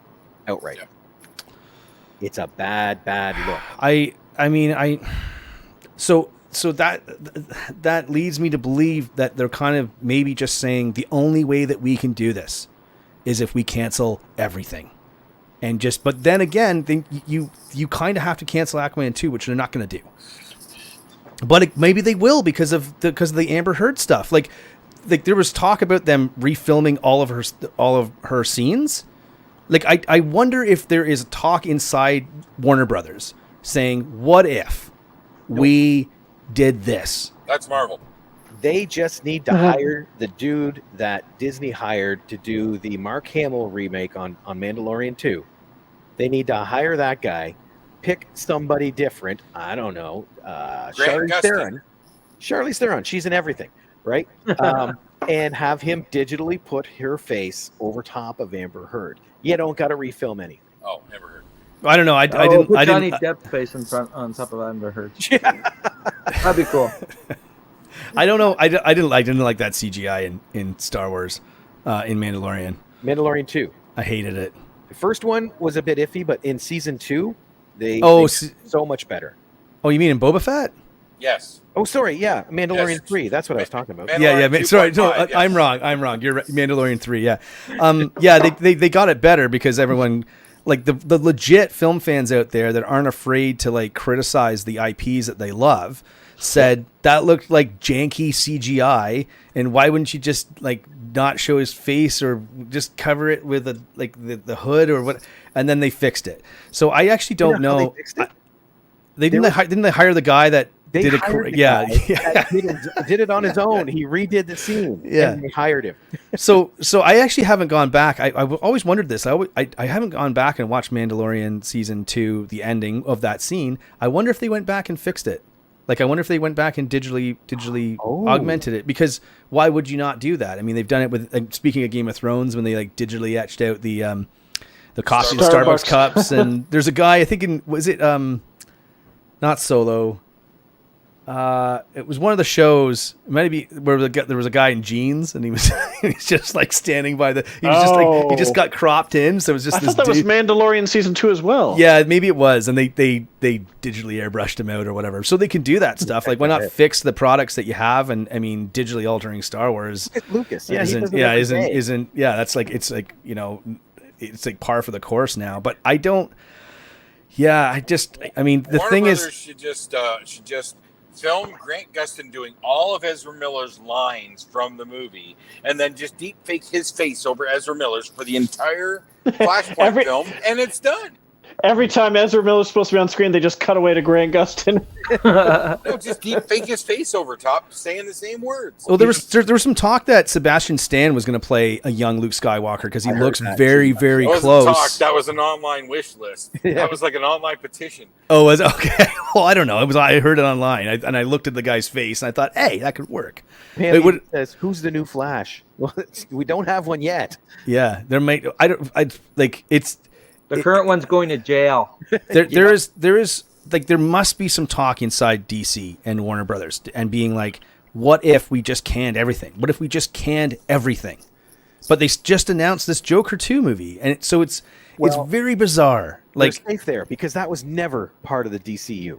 outright. Yeah. It's a bad look. So that leads me to believe that they're kind of maybe just saying the only way that we can do this is if we cancel everything. But then again, you kind of have to cancel Aquaman 2, which they're not going to do. But maybe they will because of the Amber Heard stuff. There was talk about them refilming all of her scenes. I wonder if there is talk inside Warner Brothers saying, "What if we did this?" That's Marvel. They just need to hire the dude that Disney hired to do the Mark Hamill remake on Mandalorian 2. They need to hire that guy, pick somebody different. I don't know. Charlize Theron. She's in everything, right? And have him digitally put her face over top of Amber Heard. You don't got to refilm anything. Oh, Amber Heard. I don't know. I didn't. Put Johnny Depp's face on top of Amber Heard. Yeah. That'd be cool. I don't know. I didn't like that CGI in Star Wars, in Mandalorian. Mandalorian 2. I hated it. The first one was a bit iffy, but in season 2, they so much better. Oh, you mean in Boba Fett? Yes. Oh, sorry. Yeah, Mandalorian 3. That's what I was talking about. Mandalorian Sorry, no, 2.5, yes. I'm wrong. You're right. Mandalorian 3. Yeah, they got it better because everyone, like the legit film fans out there that aren't afraid to like criticize the IPs that they love, said that looked like janky CGI, and why wouldn't you just like not show his face or just cover it with the hood or what? And then they fixed it. So I actually don't know. They fixed it? Didn't they hire the guy that did it? Did it on his own. He redid the scene. Yeah, and they hired him. So I actually haven't gone back. I always wondered this. I haven't gone back and watched Mandalorian season 2, the ending of that scene. I wonder if they went back and fixed it. Like, I wonder if they went back and digitally augmented it, because why would you not do that? I mean, they've done it with, like, speaking of Game of Thrones, when they like digitally etched out the costume Starbucks cups, and there's a guy, I think was it not Solo? It was one of the shows. It might be where there was a guy in jeans, and he was he's just like standing by he just got cropped in. So it was just. I thought that was Mandalorian season 2 as well. Yeah, maybe it was, and they digitally airbrushed him out or whatever. So they can do that stuff. Like, why not fix the products that you have? And I mean, digitally altering Star Wars. Lucas, isn't that's like, it's like, you know, it's like par for the course now. But I don't. Yeah, I mean, the Warner thing Brothers is, should just film Grant Gustin doing all of Ezra Miller's lines from the movie, and then just deep fake his face over Ezra Miller's for the entire Flashpoint film, and it's done. Every time Ezra Miller's supposed to be on screen, they just cut away to Grant Gustin. No, just deep fake his face over top, saying the same words. Well, there was some talk that Sebastian Stan was going to play a young Luke Skywalker because he looks very, very close. That was an online wish list. That was like an online petition. Oh, was okay. Well, I don't know. I heard it online, and I looked at the guy's face, and I thought, hey, that could work. It says, "Who's the new Flash?" Well, we don't have one yet. Yeah, there might. The current one's going to jail. There is like, there must be some talk inside DC and Warner Brothers, and being like, what if we just canned everything? What if we just canned everything? But they just announced this Joker 2 movie, and it's very bizarre. Like, safe there, because that was never part of the DCU.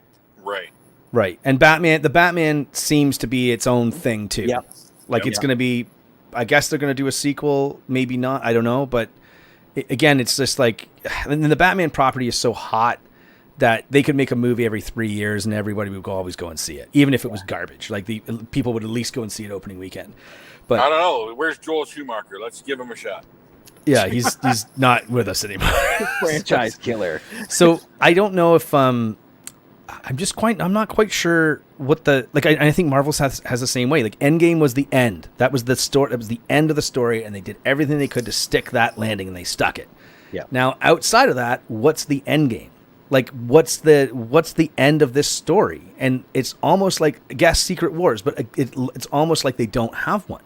Right. And the Batman seems to be its own thing too. Yeah. It's going to be, I guess they're going to do a sequel, maybe not, I don't know, but again, it's just like, and the Batman property is so hot that they could make a movie every 3 years and everybody would always go and see it, even if it was garbage. Like, the people would at least go and see it opening weekend. But I don't know. Where's Joel Schumacher? Let's give him a shot. Yeah, he's not with us anymore. Franchise killer. So I don't know if I'm not quite sure what I think Marvel has the same way. Like, Endgame was the end. That was the story. That was the end of the story, and they did everything they could to stick that landing, and they stuck it. Yeah. Now, outside of that, what's the end game? Like, what's the end of this story? And it's almost like, I guess, Secret Wars, but it's almost like they don't have one.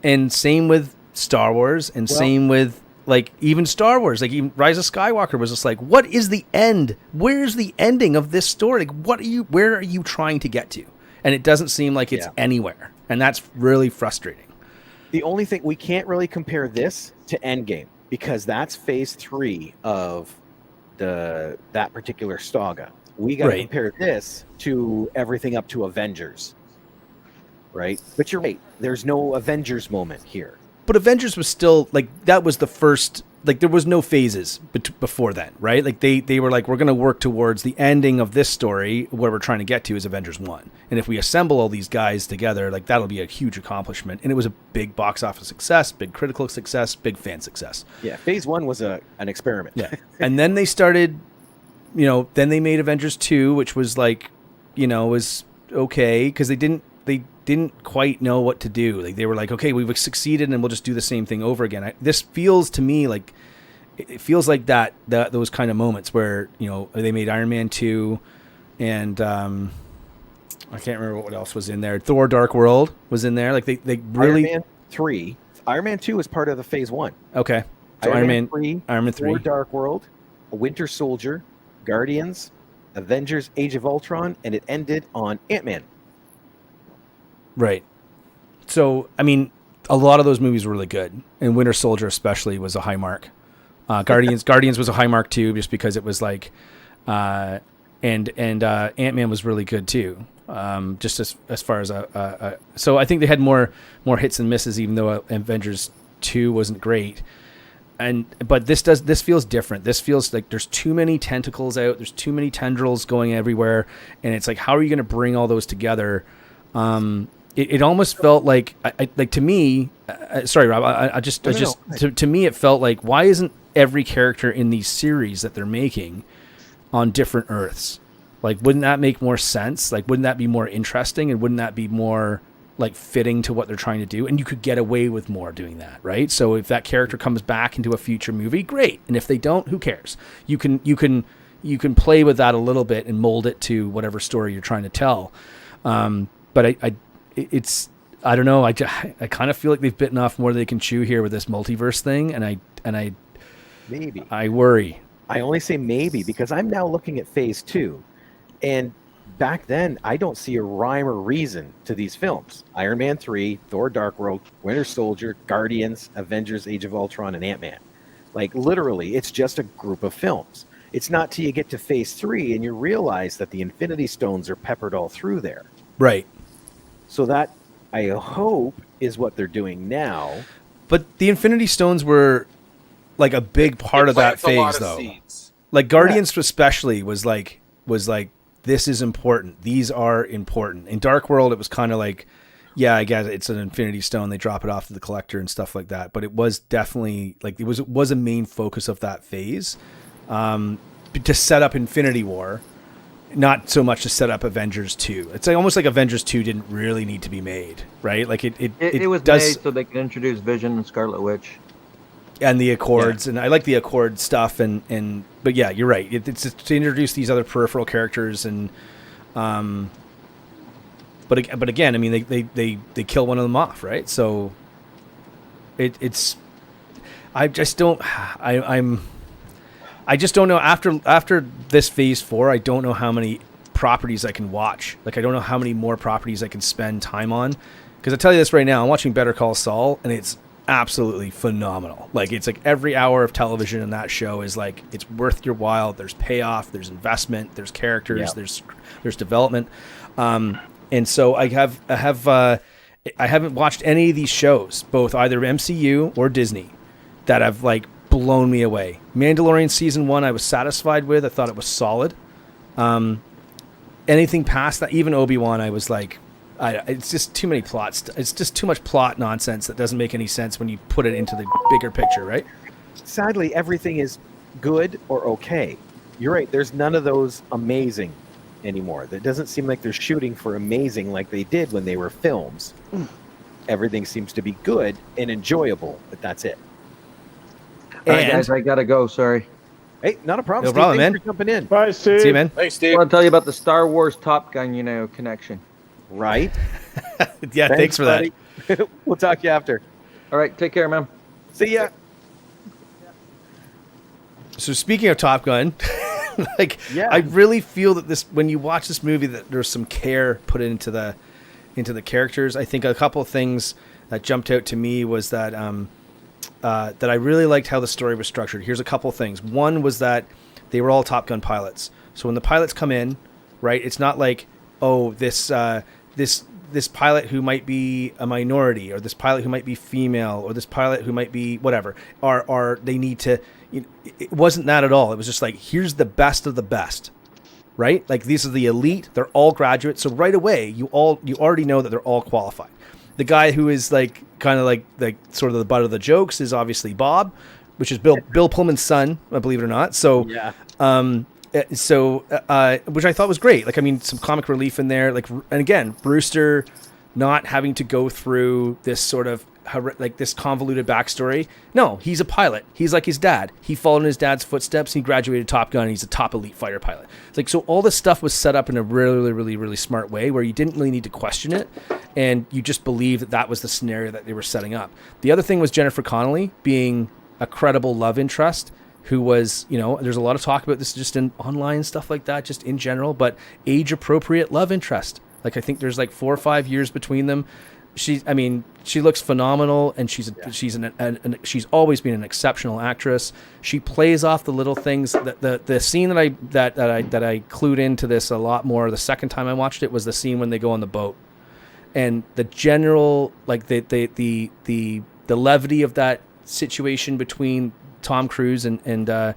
And same with Star Wars, and same with, like, even Star Wars. Like, even Rise of Skywalker was just like, what is the end? Where's the ending of this story? Like, where are you trying to get to? And it doesn't seem like it's anywhere. And that's really frustrating. The only thing, we can't really compare this to Endgame, because that's phase 3 of that particular saga. We got to compare this to everything up to Avengers, right? But you're right, there's no Avengers moment here. But Avengers was still, like, that was the first, like, there was no phases before then, right? Like, they were like, we're going to work towards the ending of this story. Where we're trying to get to is Avengers 1. And if we assemble all these guys together, like, that'll be a huge accomplishment. And it was a big box office success, big critical success, big fan success. Yeah, phase 1 was an experiment. Yeah. And then they started, then they made Avengers 2, which was like, was okay, because they didn't quite know what to do. Like, they were like, okay, we've succeeded, and we'll just do the same thing over again. This feels to me like, it feels like that those kind of moments where, they made Iron Man 2, and I can't remember what else was in there. Thor: Dark World was in there. Like, they really. Iron Man 3. Iron Man 2 is part of the phase 1. Okay. So Iron Man 3, Thor: Dark World, Winter Soldier, Guardians, Avengers: Age of Ultron, and it ended on Ant-Man. Right. So, I mean, a lot of those movies were really good, and Winter Soldier especially was a high mark. Guardians was a high mark too, just because it was like, and Ant-Man was really good too. Just as far as so I think they had more hits and misses, even though Avengers 2 wasn't great. But this feels different. This feels like there's too many tentacles out. There's too many tendrils going everywhere, and it's like, how are you going to bring all those together? It almost felt like, to me. Sorry, Rob. To me, it felt like, why isn't every character in these series that they're making on different Earths? Like, wouldn't that make more sense? Like, wouldn't that be more interesting? And wouldn't that be more like fitting to what they're trying to do? And you could get away with more doing that, right? So if that character comes back into a future movie, great. And if they don't, who cares? You can play with that a little bit and mold it to whatever story you're trying to tell. But I don't know. I kind of feel like they've bitten off more than they can chew here with this multiverse thing, and I maybe I worry. I only say maybe because I'm now looking at Phase 2, and back then I don't see a rhyme or reason to these films. Iron Man 3, Thor: Dark World, Winter Soldier, Guardians, Avengers: Age of Ultron, and Ant-Man. Like, literally, it's just a group of films. It's not till you get to Phase 3 and you realize that the Infinity Stones are peppered all through there. Right. So that, I hope, is what they're doing now. But the Infinity Stones were like a big part of that phase, though. Like Guardians especially was like this is important. These are important. In Dark World, it was kind of like, yeah, I guess it's an Infinity Stone. They drop it off to the collector and stuff like that. But it was definitely like it was a main focus of that phase, to set up Infinity War. Not so much to set up Avengers 2. It's like almost like Avengers 2 didn't really need to be made, right? Like it was does, made so they could introduce Vision and Scarlet Witch. And the Accords, and I like the Accord stuff, but yeah, you're right. It's to introduce these other peripheral characters, and but again, I mean, they kill one of them off, right? So it's I just don't know after this Phase 4, I don't know how many properties I can watch. Like, I don't know how many more properties I can spend time on, because I tell you this right now, I'm watching Better Call Saul, and it's absolutely phenomenal. Like, it's like every hour of television in that show is like, it's worth your while. There's payoff, there's investment, there's characters, there's development. And so I haven't watched any of these shows, both either MCU or Disney, that have like blown me away. Mandalorian season 1 I was satisfied with. I thought it was solid. Anything past that, even Obi-Wan, I was like, it's just too many plots. It's just too much plot nonsense that doesn't make any sense when you put it into the bigger picture, right? Sadly, everything is good or okay. You're right. There's none of those amazing anymore. It doesn't seem like they're shooting for amazing like they did when they were films. Everything seems to be good and enjoyable, but that's it. All right, guys, I gotta go. Sorry. Hey, not a problem. No Steve, problem, thanks man. for jumping in. Bye, Steve. See you, man. Hey, I Steve. want to tell you about the Star Wars Top Gun, connection. Right. Yeah, thanks for buddy. that. We'll talk to you after. All right, take care, man. See ya. So speaking of Top Gun, I really feel that when you watch this movie, that there's some care put into the characters. I think a couple of things that jumped out to me was that that I really liked how the story was structured. Here's a couple of things. One was that they were all Top Gun pilots. So when the pilots come in, right, it's not like, oh, this pilot who might be a minority, or this pilot who might be female, or this pilot who might be whatever, or they need to. It wasn't that at all. It was just like, here's the best of the best, right? Like, these are the elite. They're all graduates. So right away, you already know that they're all qualified. The guy who is like kind of like sort of the butt of the jokes is obviously Bob, which is Bill Pullman's son, believe it or not. So Yeah. Which I thought was great. Like, I mean, some comic relief in there. Like, and again, Brewster not having to go through this sort of like this convoluted backstory. No, he's a pilot. He's like his dad. He followed in his dad's footsteps. He graduated Top Gun, and he's a top elite fighter pilot. It's like, so all this stuff was set up in a really, really, really smart way where you didn't really need to question it, and you just believed that was the scenario that they were setting up. The other thing was Jennifer Connelly being a credible love interest, who was, there's a lot of talk about this just in online stuff like that, just in general, but age-appropriate love interest. Like, I think there's like 4 or 5 years between them. she looks phenomenal, and she's always been an exceptional actress. She plays off the little things. The scene that I clued into this a lot more the second time I watched it was the scene when they go on the boat, and the general, like, the levity of that situation between Tom Cruise and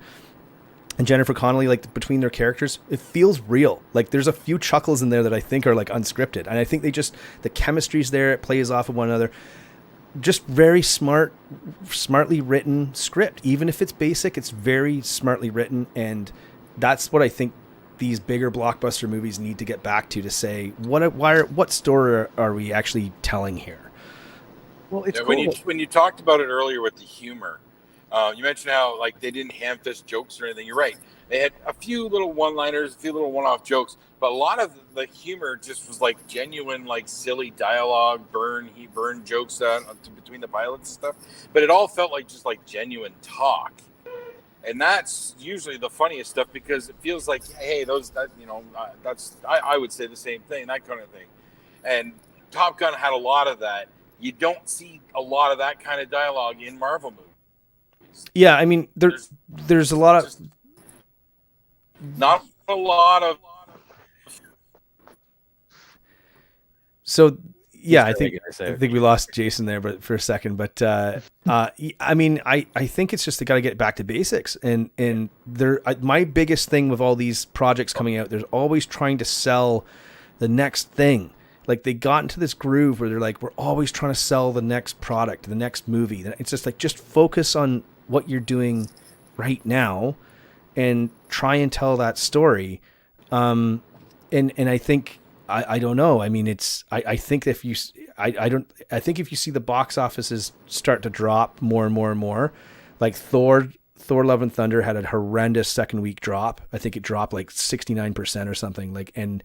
Jennifer Connelly, like, between their characters, it feels real. Like, there's a few chuckles in there that I think are, like, unscripted, and I think the chemistry's there. It plays off of one another. Just very smartly written script. Even if it's basic, it's very smartly written, and that's what I think these bigger blockbuster movies need to get back to say, what story are we actually telling here? Well, it's cool. When you talked about it earlier with the humor, you mentioned how, like, they didn't ham-fist jokes or anything. You're right. They had a few little one-liners, a few little one-off jokes, but a lot of the humor just was, like, genuine, like, silly dialogue, burn jokes between the pilots and stuff. But it all felt like just, like, genuine talk. And that's usually the funniest stuff, because it feels like, hey, I would say the same thing, that kind of thing. And Top Gun had a lot of that. You don't see a lot of that kind of dialogue in Marvel movies. Yeah, I mean, there's a lot of... Not a lot of... So, yeah, I think we lost Jason there for a second, but I mean, I think it's just they got to get back to basics, and my biggest thing with all these projects coming out, there's always trying to sell the next thing. Like, they got into this groove where they're like, we're always trying to sell the next product, the next movie. It's just like, just focus on what you're doing right now and try and tell that story. And I think, I don't know. I mean, I think if you see the box offices start to drop more and more and more, like Thor Love and Thunder had a horrendous second week drop. I think it dropped like 69% or something. Like, and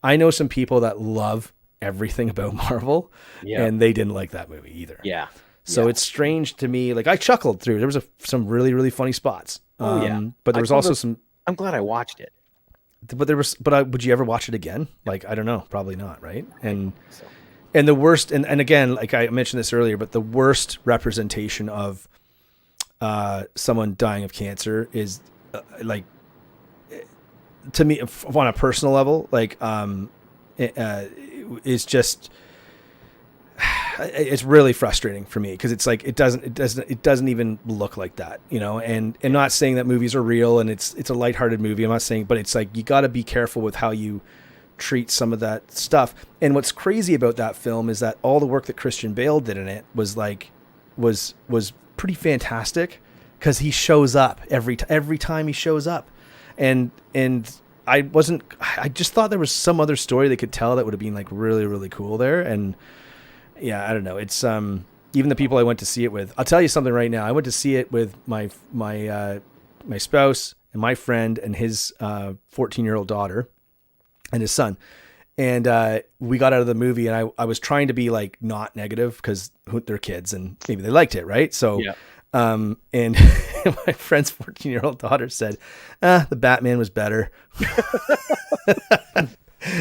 I know some people that love everything about Marvel, and they didn't like that movie either. Yeah. So it's strange to me. Like, I chuckled through. There was some really, really funny spots. But there was also some. I'm glad I watched it. But would you ever watch it again? Like, I don't know, probably not, right? And the worst, and again, like I mentioned this earlier, but the worst representation of someone dying of cancer is like, to me, on a personal level, like it's just, it's really frustrating for me, because it's like it doesn't even look like that, you know. And not saying that movies are real and it's a lighthearted movie. I'm not saying, but it's like, you got to be careful with how you treat some of that stuff. And what's crazy about that film is that all the work that Christian Bale did in it was pretty fantastic, because he shows up every time he shows up, and I just thought there was some other story they could tell that would have been like really, really cool there. And yeah, I don't know. It's even the people I went to see it with. I'll tell you something right now. I went to see it with my spouse and my friend and his 14-year-old daughter and his son. And we got out of the movie, and I was trying to be like not negative, because they're kids and maybe they liked it, right? So yeah. And my friend's 14-year-old daughter said, the Batman was better.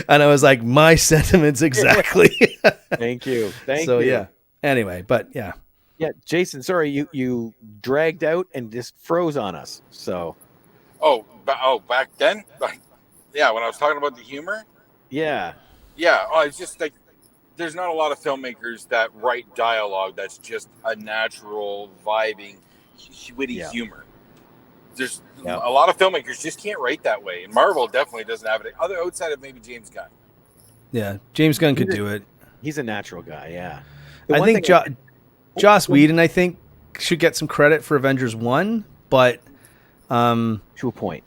And I was like, my sentiments exactly. Thank you. So yeah. Anyway, but yeah. Yeah, Jason, sorry, you dragged out and just froze on us. So. Back then? Yeah, when I was talking about the humor? Yeah. Yeah. It's just like, there's not a lot of filmmakers that write dialogue that's just a natural, vibing, witty humor. There's a lot of filmmakers just can't write that way, and Marvel definitely doesn't have it. Outside of maybe James Gunn. Yeah, James Gunn could do it. He's a natural guy. Yeah, I think Joss Whedon, I think, should get some credit for Avengers 1, but to a point.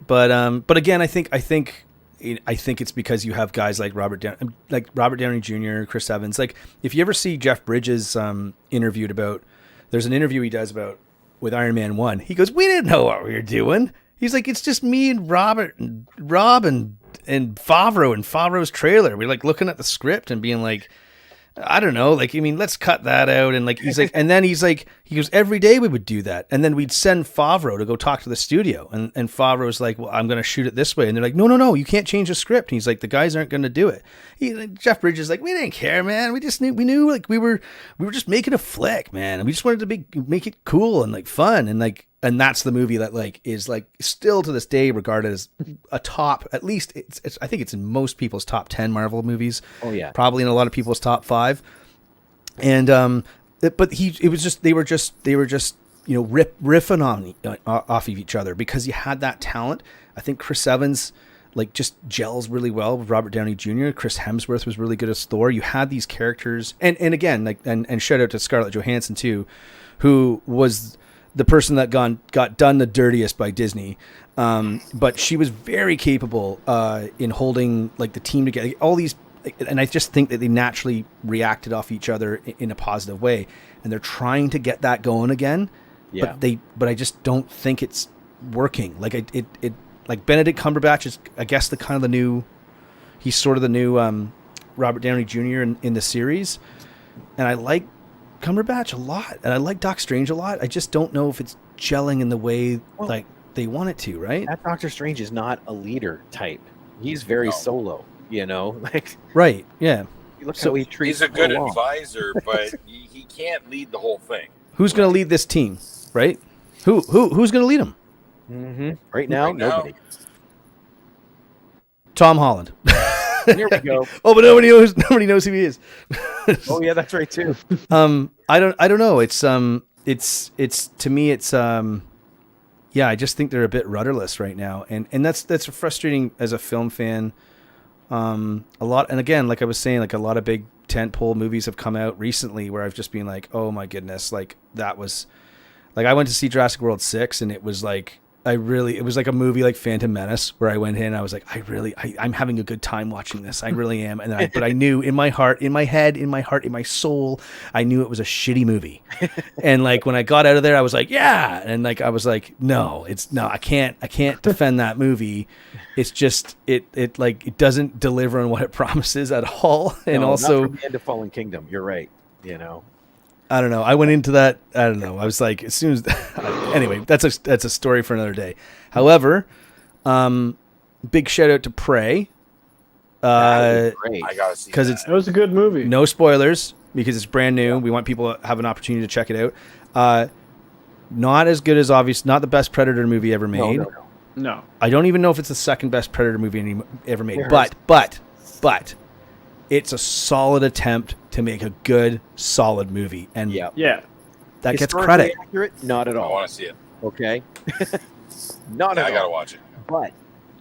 But again, I think it's because you have guys like Robert Downey Jr., Chris Evans. Like, if you ever see Jeff Bridges interviewed about, there's an interview he does with Iron Man 1. He goes, we didn't know what we were doing. He's like, it's just me and Rob and Favreau and Favreau's trailer. We're like looking at the script and being like, I don't know. Like, I mean, let's cut that out. And like, he's like, and then he goes, every day we would do that. And then we'd send Favreau to go talk to the studio. And Favreau's like, well, I'm going to shoot it this way. And they're like, no, you can't change the script. And he's like, the guys aren't going to do it. Jeff Bridges is like, we didn't care, man. We knew like we were just making a flick, man. And we just wanted to make it cool and like fun. And that's the movie that like is like still to this day regarded as a top, at least it's I think it's in most people's top 10 Marvel movies. Oh yeah. Probably in a lot of people's top 5. And but they were just riffing on off of each other because you had that talent. I think Chris Evans like just gels really well with Robert Downey Jr. Chris Hemsworth was really good as Thor. You had these characters, and again, like and shout out to Scarlett Johansson too, who was the person that got done the dirtiest by Disney. But she was very capable in holding like the team together. All these, and I just think that they naturally reacted off each other in a positive way. And they're trying to get that going again. Yeah. But I just don't think it's working. Like it like Benedict Cumberbatch is, I guess, he's sort of the new Robert Downey Jr. in the series. And I like Cumberbatch a lot, and I like Doc Strange a lot. I just don't know if it's gelling in the way like they want it to, right? That Doctor Strange is not a leader type. He's very solo, like right, yeah. Look how he treats. He's a good advisor, but he can't lead the whole thing. Who's going to lead this team, right? Who's going to lead them? Mm-hmm. Right now, nobody. Tom Holland. Here we go. Oh, but nobody knows who he is. Oh yeah, that's right too. I don't know. It's to me it's yeah, I just think they're a bit rudderless right now, and that's frustrating as a film fan. A lot, and again, like I was saying, like a lot of big tentpole movies have come out recently where I've just been like, oh my goodness, like that was, like I went to see Jurassic World 6 and it was like. It was like a movie like Phantom Menace where I went in, I was like, I'm having a good time watching this. I really am. But I knew in my heart, in my head, in my heart, in my soul, I knew it was a shitty movie. And like, when I got out of there, I was like, yeah. And like, I was like, I can't defend that movie. It's just, it like, it doesn't deliver on what it promises at all. And also not from the end of Fallen Kingdom. You're right. I don't know. I went into that. I don't know. I was like, as soon as anyway, that's a story for another day. However, big shout out to Prey. I gotta see because it was a good movie. No spoilers because it's brand new. We want people to have an opportunity to check it out. Not as good as not the best Predator movie ever made. No. I don't even know if it's the second best Predator movie ever made. But it's a solid attempt to make a good, solid movie. And that gets credit. Accurate? Not at all. I want to see it. Okay. Not at all. I gotta watch it. But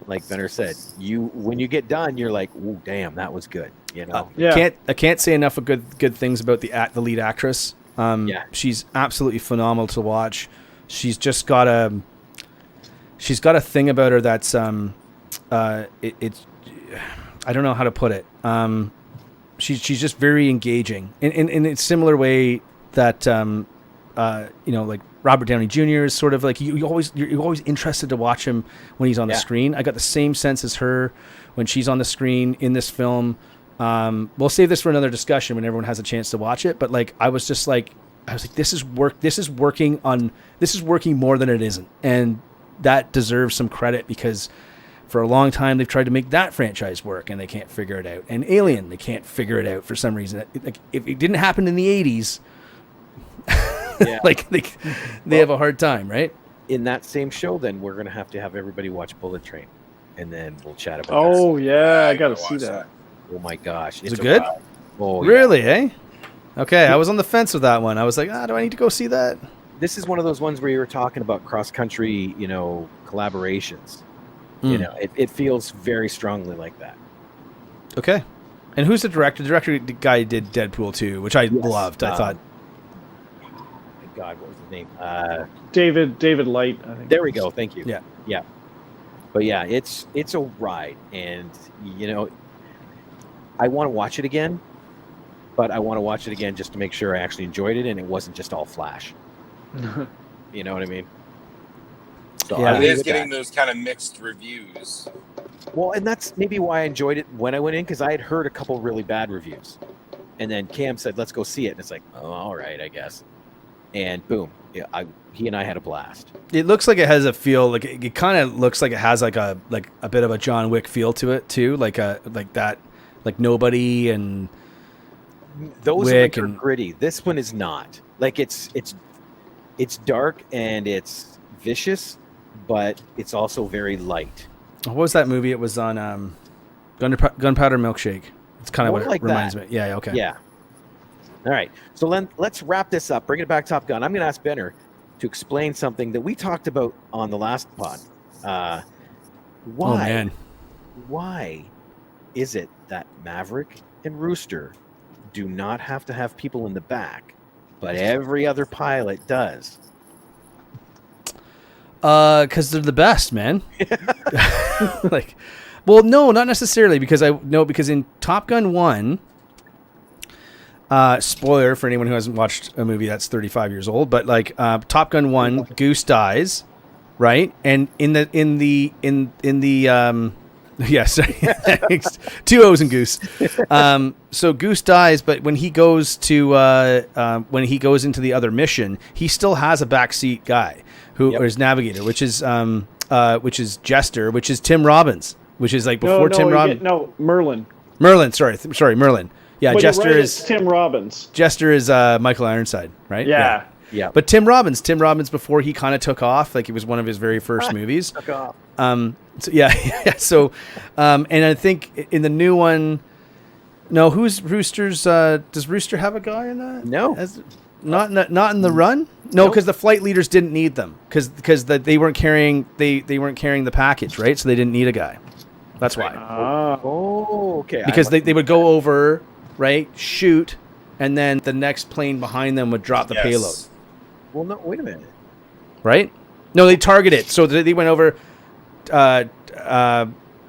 like Benner said, when you get done, you're like, "Ooh, damn, that was good." I can't say enough of good things about the lead actress. She's absolutely phenomenal to watch. She's just got a thing about her that's it's I don't know how to put it. She's just very engaging in a similar way that like Robert Downey Jr. is sort of like you're always interested to watch him when he's on the screen. I got the same sense as her when she's on the screen in this film. We'll save this for another discussion when everyone has a chance to watch it. But like I was like this is working more than it isn't, and that deserves some credit because. For a long time, they've tried to make that franchise work, and they can't figure it out. And Alien, they can't figure it out for some reason. Like, if it didn't happen in the 80s, like they have a hard time, right? In that same show, then we're gonna have to have everybody watch Bullet Train, and then we'll chat about. Oh yeah, I gotta see that. Oh my gosh, is it good? Oh, really? Eh? Okay, I was on the fence with that one. I was like, do I need to go see that? This is one of those ones where you were talking about cross-country, collaborations. It feels very strongly like that. Okay. And who's the director? The director guy who did Deadpool 2, which I loved. I thought. God, what was his name? David Light, I think. There we go. Thank you. Yeah. But yeah, it's a ride, and I want to watch it again, but I want to watch it again just to make sure I actually enjoyed it and it wasn't just all flash. You know what I mean? So it is getting those kind of mixed reviews. Well, and that's maybe why I enjoyed it when I went in, because I had heard a couple really bad reviews. And then Cam said, let's go see it. And it's like, oh, all right, I guess. And boom, he and I had a blast. It looks like it has a feel, like it kind of looks like it has like a bit of a John Wick feel to it too, like that, like Nobody and those Wick are gritty. This one is not. Like it's dark and it's vicious, but it's also very light. What was that movie? It was on Gunpowder Milkshake. It's kind of what like it reminds me. Yeah. Okay. Yeah. All right. So let's wrap this up. Bring it back, Top Gun. I'm going to ask Benner to explain something that we talked about on the last pod. Why? Oh man. Why is it that Maverick and Rooster do not have to have people in the back, but every other pilot does? Because they're the best, man. Like, well, no, not necessarily. Because in Top Gun 1, spoiler for anyone who hasn't watched a movie that's 35 years old, but like Top Gun 1, Goose dies, right? And in the yes, two O's in Goose. So Goose dies, but when he goes into the other mission, he still has a backseat guy who is navigator, which is Jester, which is Tim Robbins, which is like before Tim Robbins. Merlin. Merlin, sorry, Merlin. Yeah, but Jester is Tim Robbins. Jester is Michael Ironside, right? Yeah. But Tim Robbins before he kind of took off, like it was one of his very first movies. Took off. So, yeah. So, and I think in the new one, no, who's Rooster's? Does Rooster have a guy in that? No. Not in the run. No, because the flight leaders didn't need them because they weren't carrying they weren't carrying the package, right? So they didn't need a guy. That's why. Oh, okay. Because they would go over, right, shoot, and then the next plane behind them would drop the payload. Well, no, wait a minute. Right? No, they target it. So they went over,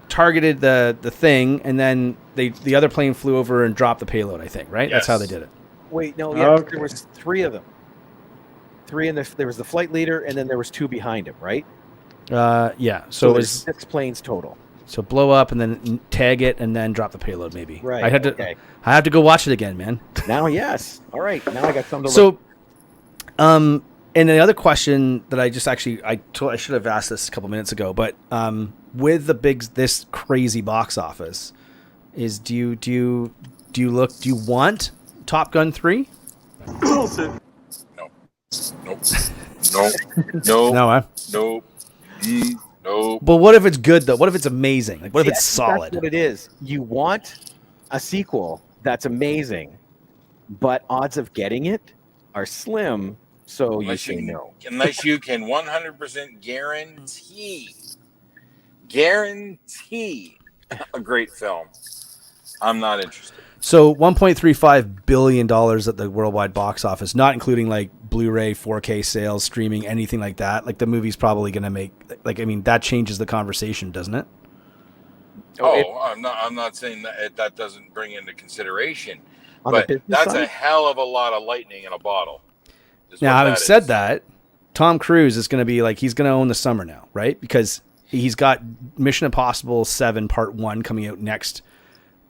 targeted the thing, and then the other plane flew over and dropped the payload, I think, right? Yes. That's how they did it. Wait, no, yeah, there was three of them. Three, and there was the flight leader, and then there was two behind him, right? Yeah. So it was 6 planes total. So blow up and then tag it and then drop the payload, maybe. Right. I have to go watch it again, man. Now, yes. All right. Now I got something to look. And the other question that I just actually I should have asked this a couple minutes ago, but with this crazy box office, is do you want Top Gun 3? No. Nope. No. Nope. No. But what if it's good though? What if it's amazing? Like, what if it's solid? That's what it is. You want a sequel that's amazing, but odds of getting it are slim. So unless you say no. Unless you can 100% guarantee a great film, I'm not interested. So $1.35 billion at the worldwide box office, not including like Blu-ray, 4K sales, streaming, anything like that. Like the movie's probably going to make, like, I mean, that changes the conversation, doesn't it? I'm not saying that doesn't bring into consideration, but that's a hell of a lot of lightning in a bottle. Now, having said that, Tom Cruise is going to be like, he's going to own the summer now, right? Because he's got Mission Impossible 7 Part 1 coming out next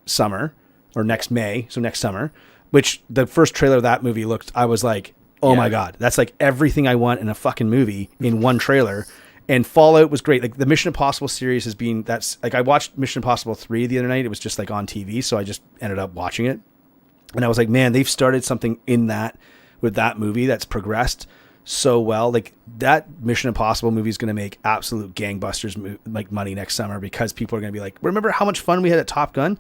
summer. Or next May, so next summer, which the first trailer of that movie looked, I was like, oh my God, that's like everything I want in a fucking movie in one trailer. And Fallout was great. Like the Mission Impossible series that's like, I watched Mission Impossible 3 the other night. It was just like on TV. So I just ended up watching it. And I was like, man, they've started something with that movie that's progressed so well. Like that Mission Impossible movie is going to make absolute gangbusters like money next summer because people are going to be like, remember how much fun we had at Top Gun?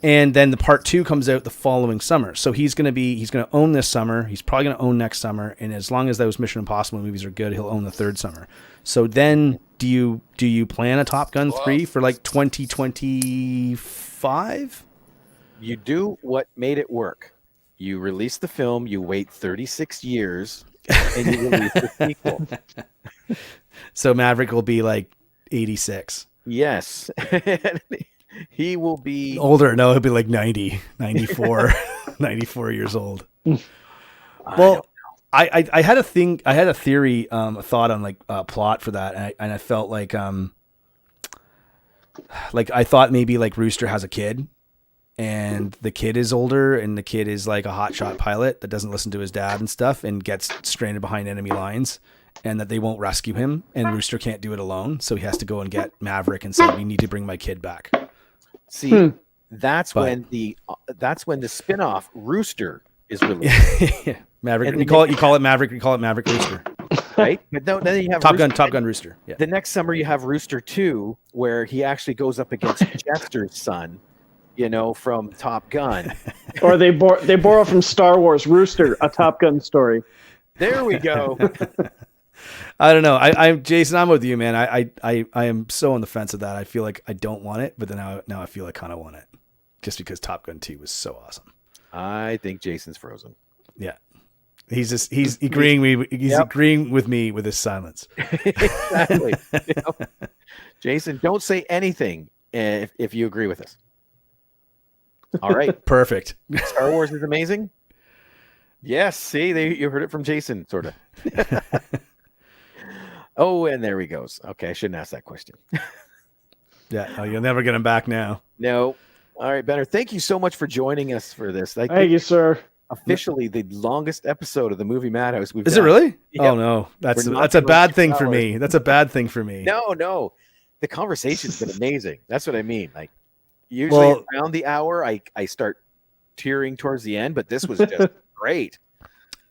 And then the part 2 comes out the following summer. So he's going to own this summer. He's probably going to own next summer. And as long as those Mission Impossible movies are good, he'll own the third summer. So then do you plan a Top Gun 3 for like 2025? You do what made it work. You release the film, you wait 36 years, and you release the sequel. So Maverick will be like 86. Yes. He will be older. No, he'll be like 90, 94, 94 years old. Well, I had a theory, a thought on like a plot for that. And I felt like I thought maybe like Rooster has a kid and the kid is older, and the kid is like a hotshot pilot that doesn't listen to his dad and stuff, and gets stranded behind enemy lines, and that they won't rescue him, and Rooster can't do it alone, so he has to go and get Maverick and say, "We need to bring my kid back." See, that's when the spin-off Rooster is released. Maverick. And You call it Maverick. We call it Maverick Rooster. Right? But no, then you have Top Gun Rooster. Yeah. The next summer you have Rooster 2, where he actually goes up against Chester's son, from Top Gun. Or they borrow from Star Wars, Rooster, a Top Gun story. There we go. I don't know. I'm Jason. I'm with you, man. I am so on the fence of that. I feel like I don't want it, but then now I feel I kind of want it, just because Top Gun 2 was so awesome. I think Jason's frozen. Yeah, he's agreeing. He's agreeing with me with his silence. Exactly. Jason, don't say anything if you agree with us. All right. Perfect. Star Wars is amazing. Yes. See, you heard it from Jason, sort of. Oh, and there he goes. Okay, I shouldn't ask that question. Yeah, you'll never get him back now. No. All right, Benner. Thank you so much for joining us for this. Thank you, sir. Officially, the longest episode of the movie Madhouse we've Is done. it really? Yep. Oh no, that's a bad thing for me. That's a bad thing for me. No. The conversation's been amazing. That's what I mean. Like usually around the hour, I start tearing towards the end, but this was just great.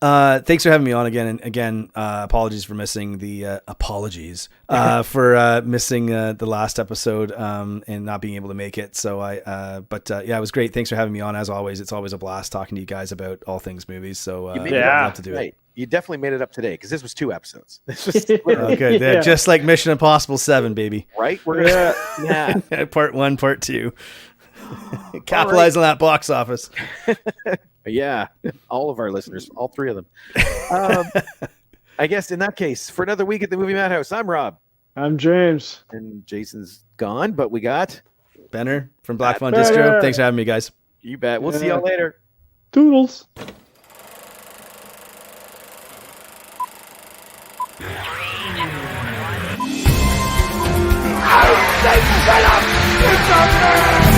Thanks for having me on again. And again, apologies for missing the missing the last episode and not being able to make it. So it was great. Thanks for having me on. As always, it's always a blast talking to you guys about all things movies. So I'd love to do it. You definitely made it up today because this was 2 episodes. This was okay. Yeah. Just like Mission Impossible 7, baby. Right? We're gonna Part 1, part 2. Capitalize on that box office. Yeah, all of our listeners, all 3 of them. I guess in that case, for another week at the Movie Madhouse, I'm Rob. I'm James. And Jason's gone, but we got Benner from Black Phone Distro. Thanks for having me, guys. You bet. We'll see y'all later. Toodles. I say shut up! It's a man!